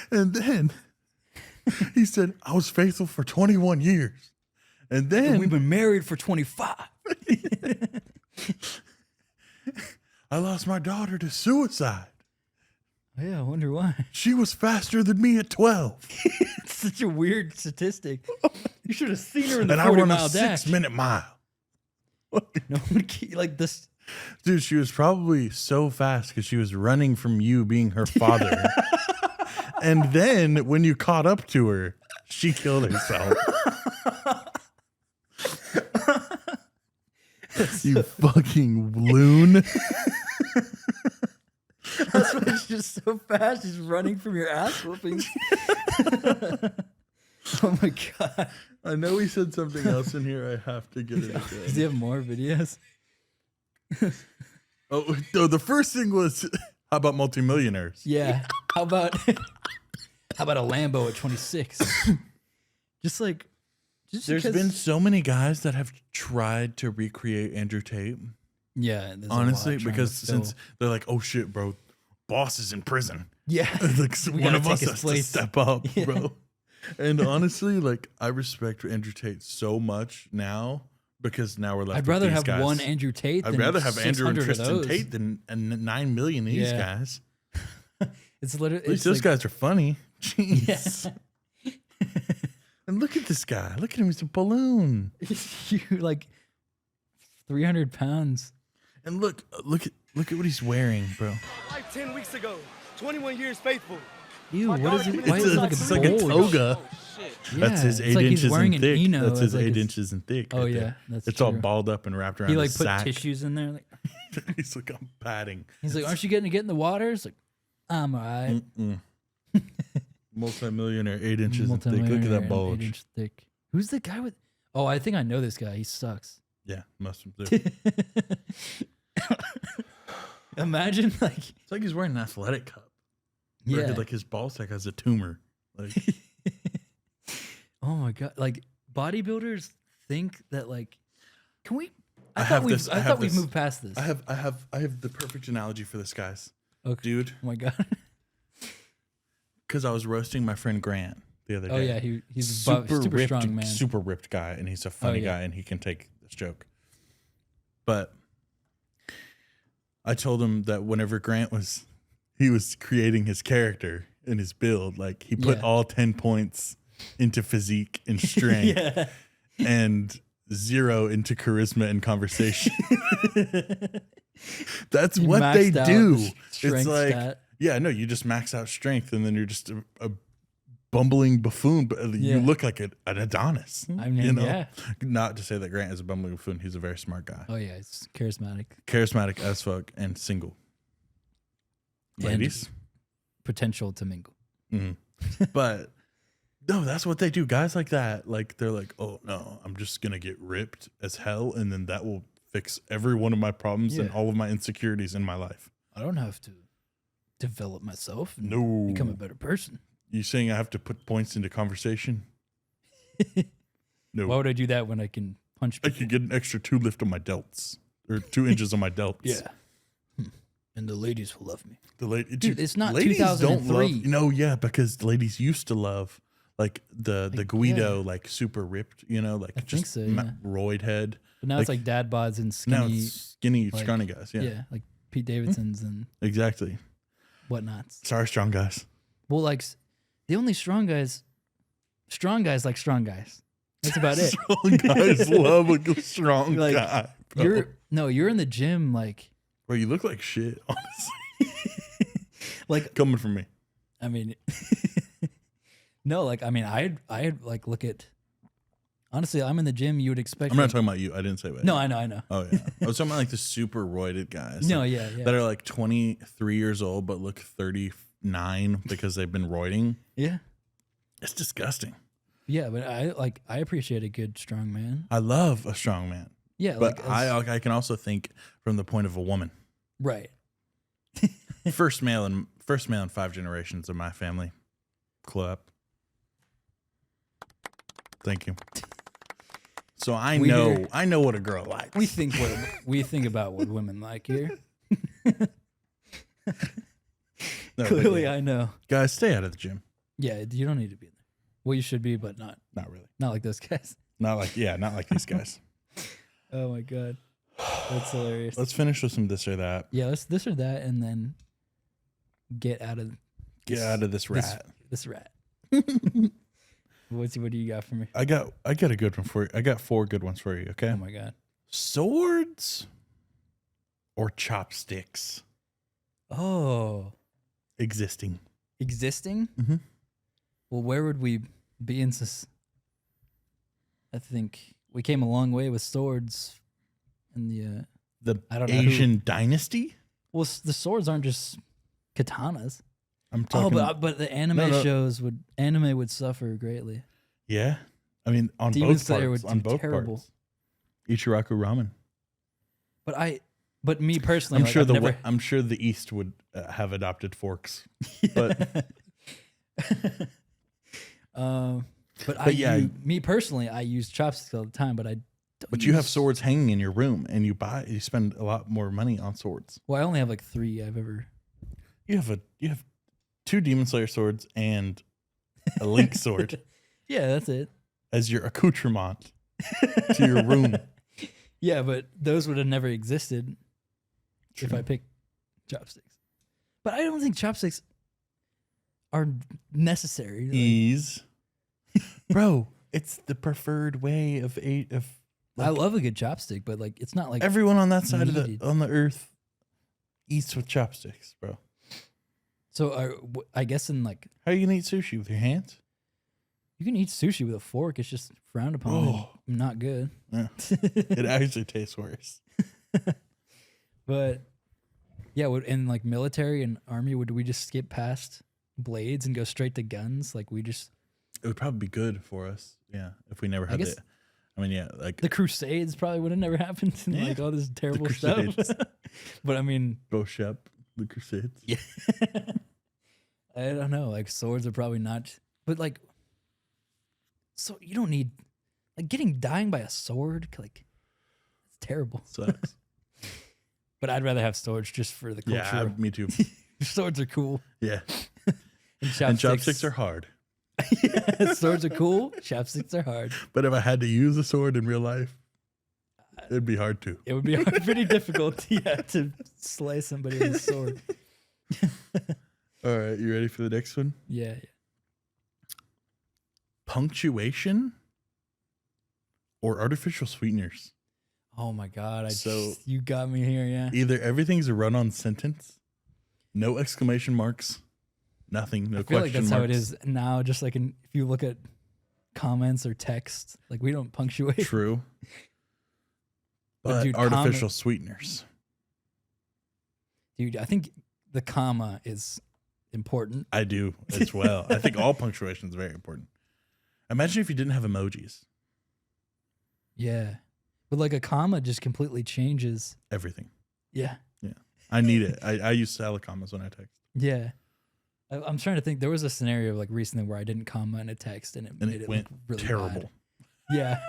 And then he said, I was faithful for 21 years. And then We've been married for 25. I lost my daughter to suicide. Yeah, I wonder why. She was faster than me at 12. It's such a weird statistic. You should have seen her in the And I 40 run a mile dash. 6-minute mile. No one like this. Dude, she was probably so fast because she was running from you being her father. And then when you caught up to her, she killed herself. You fucking loon. That's why she's just so fast. She's running from your ass whooping. Oh my God. I know he said something else in here. I have to get it Does again. he have more videos? Oh, no, the first thing was, how about multimillionaires? Yeah. How about a Lambo at 26? Just There's because- been so many guys that have tried to recreate Andrew Tate. Yeah, there's a Honestly, lot trying because to fill. since they're like, oh shit, bro, boss is in prison. Yeah, Like We one gotta of us take his has place. to step up, Yeah. bro. And honestly, like I respect Andrew Tate so much now because now we're left. I'd with rather these have guys. one Andrew Tate. I'd than rather have Andrew and 600 of Tristan those. Tate than 9 million of these Yeah. guys. It's literally At least those guys are funny. Jeez. Yeah. And look at this guy. Look at him. He's a balloon. You're like 300 pounds. And look at what he's wearing, bro. Wife 10 weeks ago, 21 years faithful. Ew, My what is daughter it? Why committed is it suicide like a It's like a bulge? toga. That's his Yeah, 8 it's like he's inches wearing in an thick. Eno That's his as like 8 his- inches in thick. Oh right yeah, there. that's It's all true. balled up and wrapped around He his like put sack. tissues in there. Like, He's like, I'm padding. he's like, aren't you getting to get in the water? It's like, I'm alright. Multi-millionaire, 8 inches in thick. Look at that Multimillionaire, bulge. 8-inch thick. Who's the guy with? Oh, I think I know this guy. He sucks. Yeah, must do. Imagine like, It's like he's wearing an athletic cup. Where, yeah. like his ball sack has a tumor. Like, Oh my God! Like bodybuilders think that like, can we? I thought have we've this- I I have thought we've this- moved past this. I have the perfect analogy for this, guys. Okay. Dude, Oh my God. because I was roasting my friend Grant the other day. Oh yeah, he's super ripped, strong man. super ripped guy, and he's a funny yeah. guy, and he can take this joke. But I told him that whenever Grant was creating his character and his build, like he put Yeah. all 10 points into physique and strength, Yeah. and 0 into charisma and conversation. That's He what they maxed out do. the strength It's like, stat. yeah, no, you just max out strength, and then you're just a bumbling buffoon, but Yeah. you look like an Adonis. I mean, you know? yeah. Not to say that Grant is a bumbling buffoon. He's a very smart guy. Oh yeah, it's charismatic. Charismatic as fuck and single. And Ladies. potential to mingle. But no, that's what they do. Guys like that, like they're like, oh no, I'm just going to get ripped as hell, and then that will fix every one of my problems and Yeah. all of my insecurities in my life. I don't have to develop myself and No. become a better person. You saying I have to put points into conversation? No. Why would I do that when I can punch I people? could get an extra 2 lift on my delts. Or 2 inches on my delts. Yeah. And the ladies will love me. Dude, it's not ladies 2003. don't love. No, yeah, because ladies used to love like the Guido, like super ripped, like I think just so, yeah. roid head. But now it's like dad bods and skinny. Now it's skinny, like, scrawny guys. Yeah, Yeah, like Pete Davidson's and exactly. whatnots. Sorry, strong guys. Well, like the only strong guys like strong guys. That's about it. Strong guys love a strong Like, guy. Bro. You're in the gym like Bro, you look like shit, honestly. like Coming from me. I mean no, like I mean I'd like look at honestly, I'm in the gym, you would expect I'm not talking about you. I didn't say that. No, I know. Oh yeah. I was talking about like the super roided guys. No, like, yeah. That are like 23 years old but look 39 because they've been roiding. Yeah. It's disgusting. Yeah, but I appreciate a good strong man. I love a strong man. Yeah, But like I can also think from the point of a woman. right. First male in 5 generations of my family. Clap. Thank you. So I know what a girl likes. We think about what women like here. No, Clearly, but I know. guys, stay out of the gym. Yeah, you don't need to be there. Well, you should be, but not Really. not like those guys. Not like these guys. Oh my god, that's hilarious. Let's finish with some this or that. Yeah, let's this or that, and then get out of this rat. This rat. What do you got for me? I got a good one for you. I got 4 good ones for you. Okay. Oh my god. Swords or chopsticks Oh, existing. Mhm. Well, where would we be in this? I think we came a long way with swords in The I don't know Asian dynasty. well, the swords aren't just katanas. I'm talking. But the anime No. shows would suffer greatly. Yeah. I mean, on Demon both Slayer parts. would On do both terrible. parts. Ichiraku ramen. But me personally, like, I'm sure the East would have adopted forks. But me personally, I use chopsticks all the time, but I don't. but you have swords hanging in your room, and you spend a lot more money on swords. Well, I only have like 3 I've ever. You have 2 Demon Slayer swords and a Link sword Yeah, that's it. as your accoutrement to your room. Yeah, but those would have never existed if I picked chopsticks. But I don't think chopsticks are necessary. Like, Ease, bro. It's the preferred way of I love a good chopstick, but like it's not like everyone on that side needed. on the earth eats with chopsticks, bro. So I guess in like How are you gonna eat sushi with your hands? you can eat sushi with a fork. It's just frowned upon. Oh. And not good. Yeah. It actually tastes worse. But yeah, in like military and army, would we just skip past blades and go straight to guns? Like we just It would probably be good for us. Yeah, if we never had guess it. I mean, yeah, like the Crusades probably would have never happened and Yeah. like all this terrible stuff. Crusades. But I mean, Boshep, the Crusades. yeah. I don't know. Like swords are probably not, but like, so you don't need like dying by a sword. Like, it's terrible. Sucks. But I'd rather have swords just for the culture. Yeah, me too. Swords are cool. Yeah, And and chopsticks are hard. Swords are cool. Chopsticks are hard. But if I had to use a sword in real life, it'd be hard to. It would be pretty difficult, to slay somebody with a sword. All right, you ready for the next one? Yeah. Punctuation or artificial sweeteners? Oh my god! So- you got me here. Yeah. Either everything's a run-on sentence, no exclamation marks, nothing, no I feel question like that's marks. how it is now. Just like if you look at comments or text, like we don't punctuate. True. But But dude, artificial sweeteners. Dude, I think the comma is important. I do as well. I think all punctuation is very important. Imagine if you didn't have emojis. Yeah. But like a comma just completely changes. Everything. Yeah. I need it. I use salad commas when I text. Yeah. I'm trying to think. There was a scenario like recently where I didn't comment on a text and it made it went look really terrible. bad. Yeah.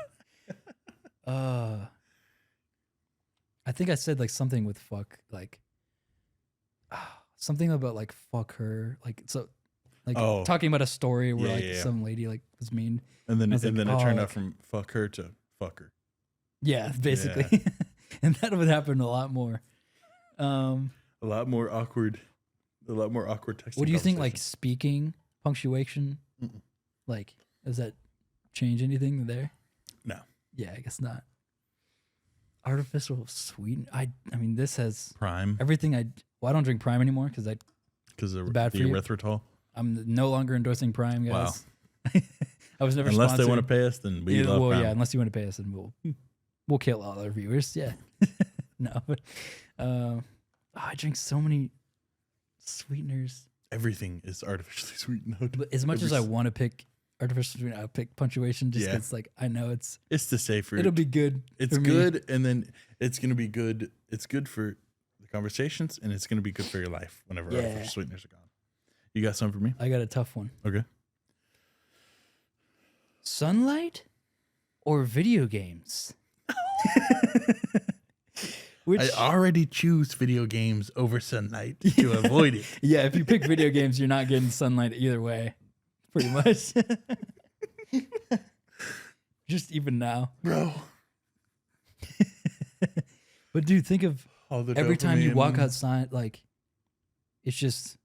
I think I said like something with fuck, like something about like fuck her, like so, like talking about a story where some lady like was mean, and then it turned out from fuck her to fuck her. Yeah, basically, and that would happen a lot more. A lot more awkward texting. What do you think? Like speaking punctuation, like does that change anything there? No. Yeah, I guess not. Artificial sweeten. I mean, this has Prime. Everything I don't drink Prime anymore because of bad the for you. erythritol. I'm no longer endorsing Prime, guys. Wow. I was never unless sponsored. they want to pay us, then we love Prime. Yeah, unless you want to pay us, and we'll kill all our viewers. Yeah. No, but I drink so many sweeteners. Everything is artificially sweetened. But as much as I want to pick artificial sweetener, I'll pick punctuation just because like I know it's the safe route. It'll be good. It's for good, me. and then it's gonna be good. It's good for the conversations, and it's gonna be good for your life whenever artificial sweeteners are gone. You got some for me? I got a tough one. Okay. Sunlight or video games? Which, I already choose video games over sunlight to avoid it. Yeah, if you pick video games, you're not getting sunlight either way, pretty much. Just even now, bro. But dude, think of every time you walk dopamine. outside, like it's just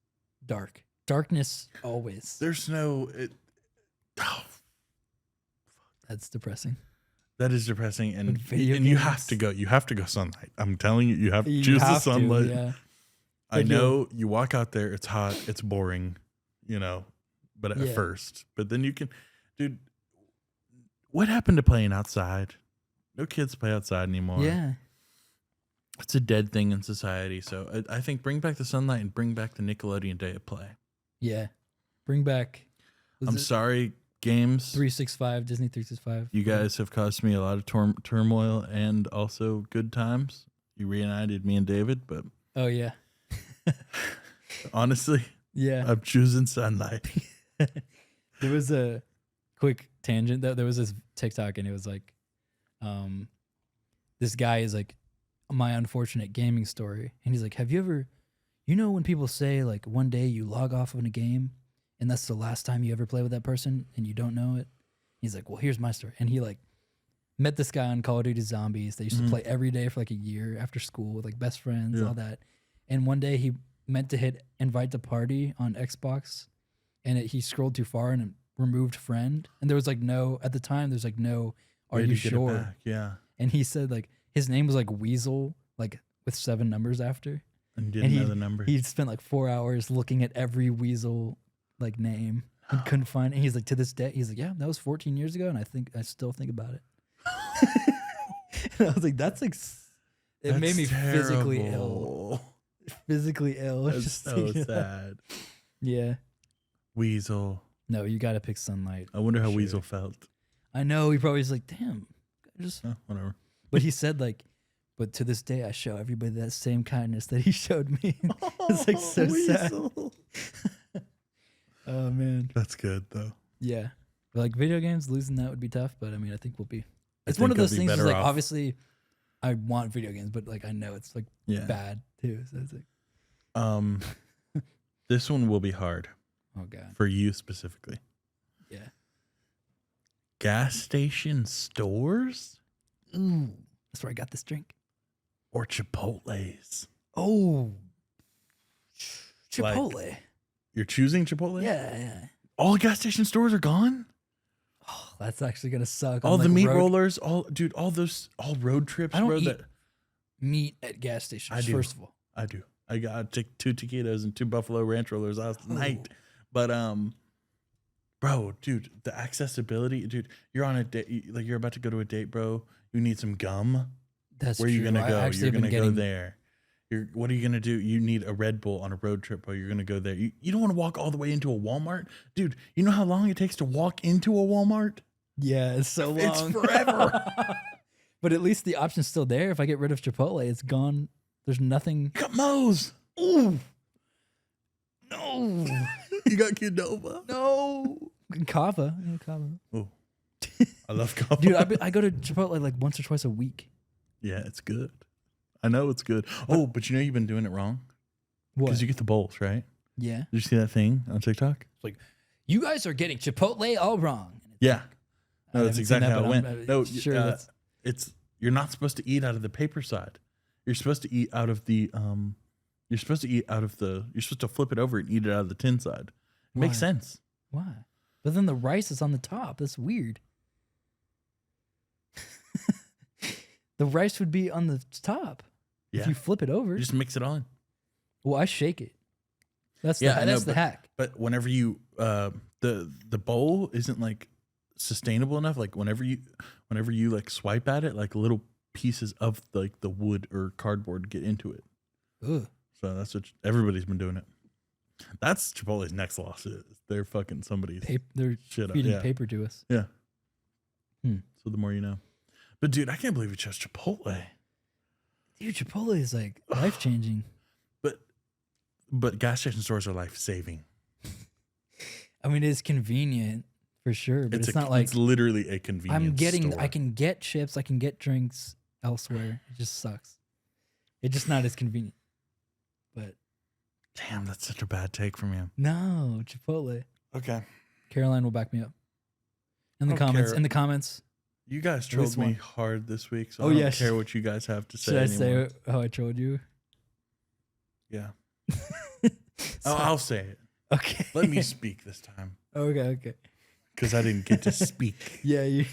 dark. Darkness always. There's no. That's depressing. That is depressing, and video you games- have to go. You have to go sunlight. I'm telling you, you have to You choose the have to, sunlight. yeah. I Like know you walk out there, it's hot, it's boring, but at Yeah. first, but then you can, dude. What happened to playing outside? No kids play outside anymore. Yeah. It's a dead thing in society. So I think bring back the sunlight and bring back the Nickelodeon day of play. Yeah. Bring back. I'm sorry, games. 365, Disney 365. You guys have caused me a lot of turmoil and also good times. You reunited me and David, but Oh, yeah. honestly, Yeah. I'm choosing sunlight. There was a quick tangent though. There was this TikTok and it was like, this guy is like, my unfortunate gaming story. And he's like, have you ever, when people say like one day you log off of a game and that's the last time you ever play with that person and you don't know it? He's like, well, here's my story. And he like met this guy on Call of Duty Zombies. They used to play every day for like a year after school with like best friends, all that. And one day he meant to hit invite to party on Xbox and he scrolled too far and it removed friend. And there was like at the time, there's like no, are Way you to get it sure? back, yeah. And he said like his name was like Weasel, like with 7 numbers after. And didn't know the number. He spent like 4 hours looking at every Weasel like name and couldn't find it. And he's like, to this day, he's like, yeah, that was 14 years ago. And I still think about it. And I was like, that's like, it made me physically ill. Physically ill. That's Just so thinking about- sad. Yeah. Weasel. No, you got to pick sunlight. I wonder how Sure. Weasel felt. I know. He probably was like, damn. Just Whatever. But he said like, but to this day, I show everybody that same kindness that he showed me. It's like so sad. Oh man, that's good though. Yeah, but, like video games, losing that would be tough. But I mean, I think we'll be. It's think one of I'll those be things. Is better like off. obviously, I want video games, but like I know it's like bad too. So it's like, This one will be hard. Oh god, for you specifically. Yeah. Gas station stores. Ooh, that's where I got this drink. Or Chipotle's. Oh, Chipotle. Like, you're choosing Chipotle? Yeah. All gas station stores are gone? Oh, that's actually gonna suck. All on, the like, meat road- rollers, all road trips, I don't bro. eat That meat at gas stations. I do. First of all, I do. I got 2 taquitos and 2 Buffalo Ranch rollers last night. But bro, dude, the accessibility, dude. You're on a date, like you're about to go to a date, bro. You need some gum. That's Where are you true. gonna I go? actually You're have been gonna go getting- there. What are you gonna do? You need a Red Bull on a road trip, bro. You're gonna go there. You don't want to walk all the way into a Walmart, dude. You know how long it takes to walk into a Walmart? Yeah, it's so long. It's forever. But at least the option's still there. If I get rid of Chipotle, it's gone. There's nothing. You got Moe's. Ooh. No. You got Qdoba? No. Kava. Yeah, Kava. Oh, I love Kava. Dude, I go to Chipotle like once or twice a week. Yeah, it's good. I know it's good. Oh, but you know you've been doing it wrong? What? Because you get the bowls, right? Yeah. Did you see that thing on TikTok? It's like, you guys are getting Chipotle all wrong. Yeah. I No, that's haven't exactly seen that, how it but went. I'm No, sure that's it's you're not supposed to eat out of the paper side. You're supposed to eat out of the you're supposed to flip it over and eat it out of the tin side. It makes Why? sense. why. But then the rice is on the top. That's weird. The rice would be on the top Yeah. if you flip it over. You just mix it on. Well, I shake it. That's Yeah, I know, that's the hack. But whenever you the bowl isn't like sustainable enough, like whenever you like swipe at it, like little pieces of like the wood or cardboard get into it. Ugh. So that's what everybody's been doing it. That's Chipotle's next loss. They're fucking somebody's They're shit up. feeding Yeah. paper to us. Yeah. Hmm. So the more you know. But dude, I can't believe we chose Chipotle. Dude, Chipotle is like life changing. But gas station stores are life saving. I mean, it's convenient for sure, but it's not like it's literally a convenience store. I can get chips, I can get drinks elsewhere. It just sucks. It's just not as convenient. But Damn, that's such a bad take from you. no, Chipotle. Okay. Caroline will back me up. In the I don't comments. care. In the comments. You guys least trolled me one. hard this week, so Oh, I don't yeah. care what you guys have to say Should I anymore. say how I trolled you? Yeah. So- I'll say it. Okay. Let me speak this time Okay. because I didn't get to speak Yeah, you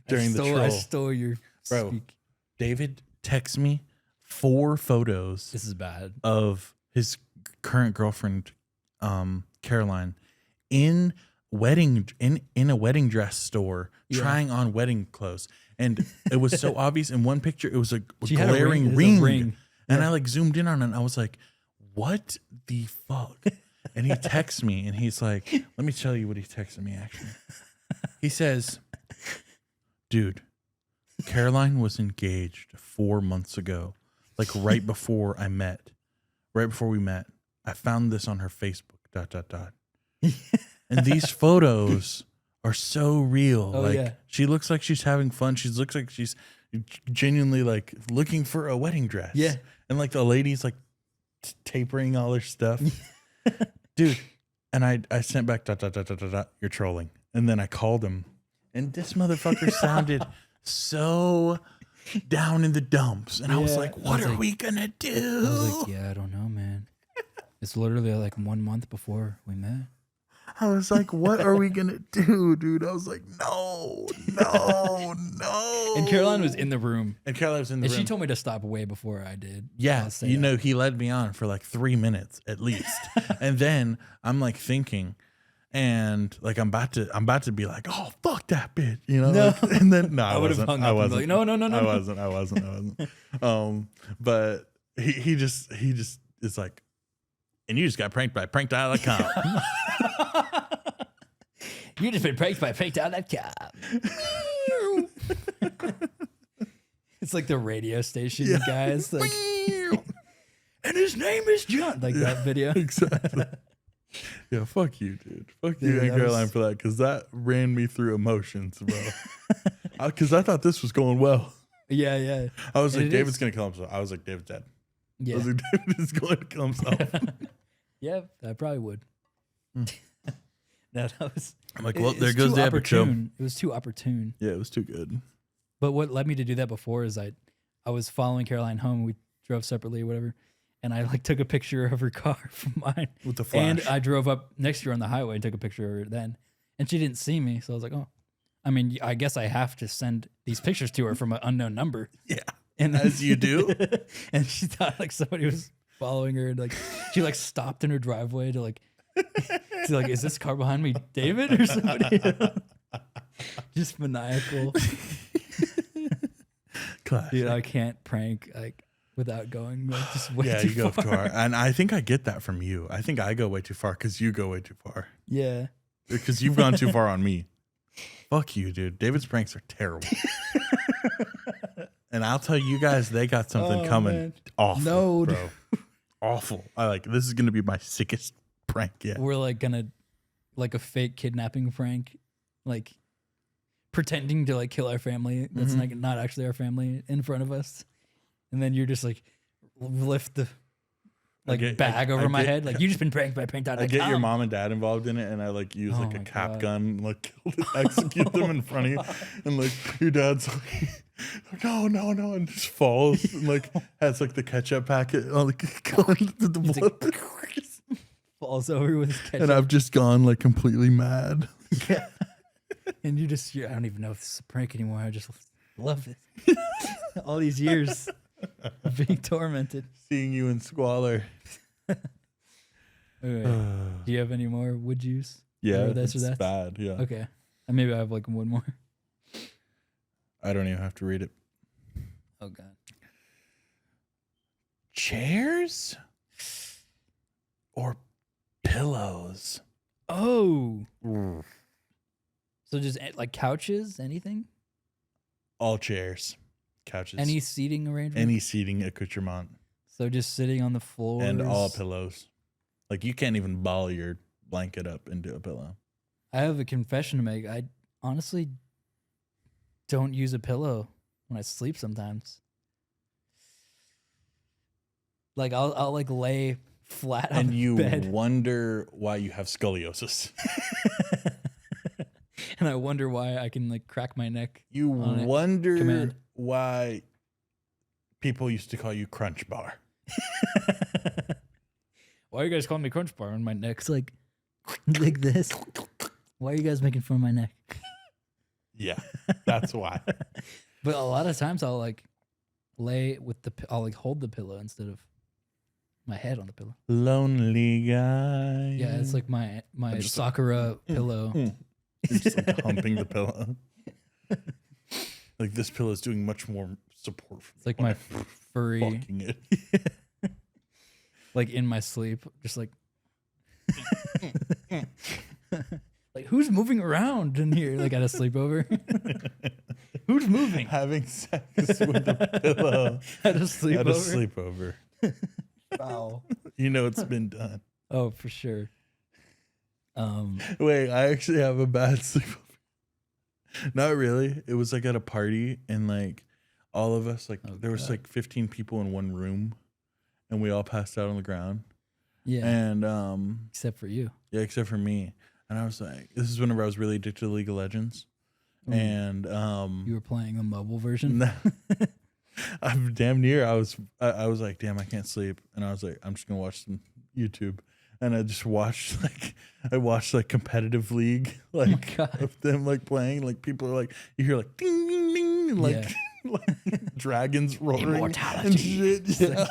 during the troll. I stole your Bro. speak. David texts me 4 photos This is bad. of his current girlfriend, Caroline, in a wedding dress store Yeah. trying on wedding clothes. And it was so obvious in one picture, it was a She had a glaring ring. It was a ring. ring. And Yeah. I like zoomed in on it and I was like, what the fuck? And he texts me and he's like, let me tell you what he texted me actually. He says, dude, Caroline was engaged 4 months ago, like right before we met. I found this on her Facebook, ... And these photos are so real. Oh, like yeah. she looks like she's having fun. She looks like she's genuinely like looking for a wedding dress. Yeah. And like the lady's like tapering all her stuff. Dude. And I sent back ... You're trolling. And then I called him and this motherfucker sounded so down in the dumps. And I was Yeah. like, I what was are like- we gonna do? I was like, yeah, I don't know, man. It's literally like 1 month before we met. I was like, what are we going to do, dude? I was like, no. And Caroline was in the room. And Caroline was in the And room. she told me to stop way before I did. yeah, I'll say you that. know, he led me on for like 3 minutes at least. And then I'm like thinking, and like I'm about to be like, oh, fuck that bitch, you know? No. Like, and then no, I would've wasn't. hung I up and be wasn't. like, no. I wasn't. But he just is like, and you just got pranked by pranked.com. You just been pranked by pranked.com. It's like the radio station guys. Like, and his name is John. Like that video. Exactly. Yeah, fuck you, dude. Fuck you Dude, and that Caroline was- for that, because that ran me through emotions, bro. Because I thought this was going well. Yeah. I was like, It David's is. going to kill himself. I was like, David's dead. I Yeah. was like, David is going to kill himself. Yeah, I probably would. No, that was. I'm like, well, it's there goes too the epic show. opportune. It was too opportune. Yeah, it was too good. But what led me to do that before is I was following Caroline home. We drove separately or whatever. And I like took a picture of her car from mine. With the flash. And I drove up next to her on the highway and took a picture of her then. And she didn't see me. So I was like, oh, I mean, I guess I have to send these pictures to her from an unknown number. Yeah. And As you do. And she thought like somebody was following her. And like she like stopped in her driveway to like, is this car behind me David or somebody? Just maniacal. Classic. Dude, I can't prank like without going like just way Yeah, too you go far. far. And I think I get that from you. I think I go way too far because you go way too far. Yeah. Because you've gone too far on me. Fuck you, dude. David's pranks are terrible. And I'll tell you guys, they got something Oh, coming. man. Awful, No, bro. Awful. I like this is gonna be my sickest prank, yeah. we're like gonna like a fake kidnapping prank, like pretending to like kill our family that's Mm-hmm. like not actually our family in front of us, and then you're just like lift the bag over my head, like you just been pranked by Prank.com. I get your mom and dad involved in it, and I like use like Oh a my cap God. gun, like execute them in front of you, and like your dad's like, no, and just falls, and like has like the ketchup packet, like going to the He's blood, like, falls over with his ketchup. and I've just gone like completely mad. Yeah. And I don't even know if this is a prank anymore. I just love it. All these years of being tormented. Seeing you in squalor. All right. Do you have any more would yous? Yeah, Or this or it's that? bad. Yeah, Okay. And maybe I have like one more. I don't even have to read it. Oh God. Chairs or pillows? Oh. So just like couches, anything? All chairs, couches, Any seating arrangement? any seating accoutrement, So just sitting on the floor. and all pillows. Like you can't even ball your blanket up into a pillow. I have a confession to make. I honestly don't use a pillow when I sleep sometimes. Like I'll like lay flat on And the you bed. wonder why you have scoliosis. And I wonder why I can like crack my neck. You on it. wonder Command. why people used to call you Crunch Bar. Why are you guys calling me Crunch Bar? And my neck's like this. Why are you guys making fun of my neck? Yeah, that's why. But a lot of times I'll like lay with I'll like hold the pillow instead of my head on the pillow. Lonely guy. Yeah, it's like my just Sakura pillow. You're just like humping the pillow. Like this pillow is doing much more support. It's like my furry, fucking it. like in my sleep, just like, like who's moving around in here? Like at a sleepover, who's moving? Having sex with a pillow At a sleepover. at a sleepover. Wow. You know it's been done. Oh, for sure. Wait, I actually have a bad sleepover. Not really. It was like at a party, and like all of us, like there was like 15 people in one room, and we all passed out on the ground. Yeah. And Except for you. yeah, except for me. And I was like, this is whenever I was really addicted to League of Legends. And You were playing the mobile version. I'm damn near. I was like, damn, I can't sleep, and I was like, I'm just gonna watch some YouTube, and I just watched like competitive League, like of them like playing, like people are like, you hear like ding ding ding, and like, like dragons roaring Immortality. and shit. Yeah.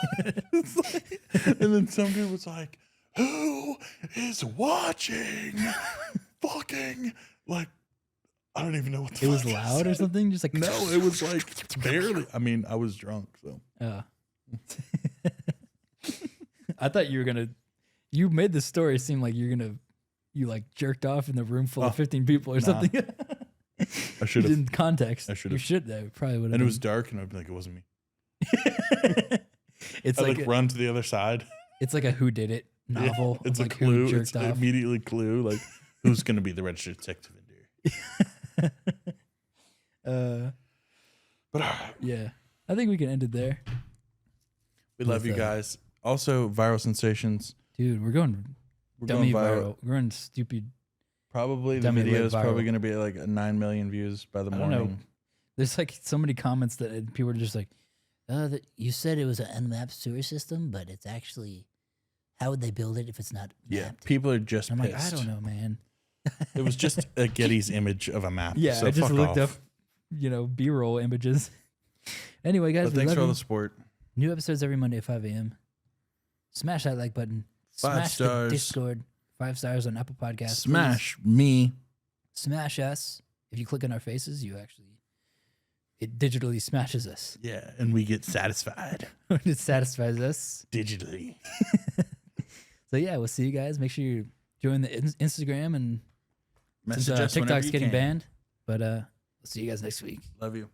It's like, and then somebody was like, who is watching? Fucking like. I don't even know what the It was fuck loud or something? Just like No, it was like barely. I mean, I was drunk, so. I thought you were gonna. You made the story seem like you like jerked off in the room full of 15 people or something. I should have. In context, I should you have. should have. Probably would have. And it was dark, and I'd be like, it wasn't me. It's I'd like like run to the other side. it's like a who did it novel. It's of a like who clue. jerked It's off. immediately clue. Like, who's going to be the registered detective in here? But all right. Yeah, I think we can end it there, We love With, you guys. Also, viral sensations. dude. We're going We're dummy going viral. We're going stupid. Probably the Dummy video lit is probably viral. going to be like 9 million views by the I don't know. morning. There's like so many comments that people are just like, you said it was an unmapped sewer system, but it's actually, how would they build it if it's not Yeah, mapped? people are just I'm pissed. like, I don't know, man. It was just a Getty's image of a map. Yeah, so I just fuck looked off. up, B-roll images. Anyway, guys, But we thanks love for all you. the support. New episodes every Monday at 5 a.m. Smash that like button. 5 Smash stars. the Discord. 5 stars on Apple Podcasts. Smash me. Please smash us. If you click on our faces, it digitally smashes us. Yeah, and we get satisfied It satisfies us. digitally. So yeah, we'll see you guys. Make sure you join the Instagram and Message since us whenever TikTok's you getting can. banned. But we'll see you guys next week. Love you.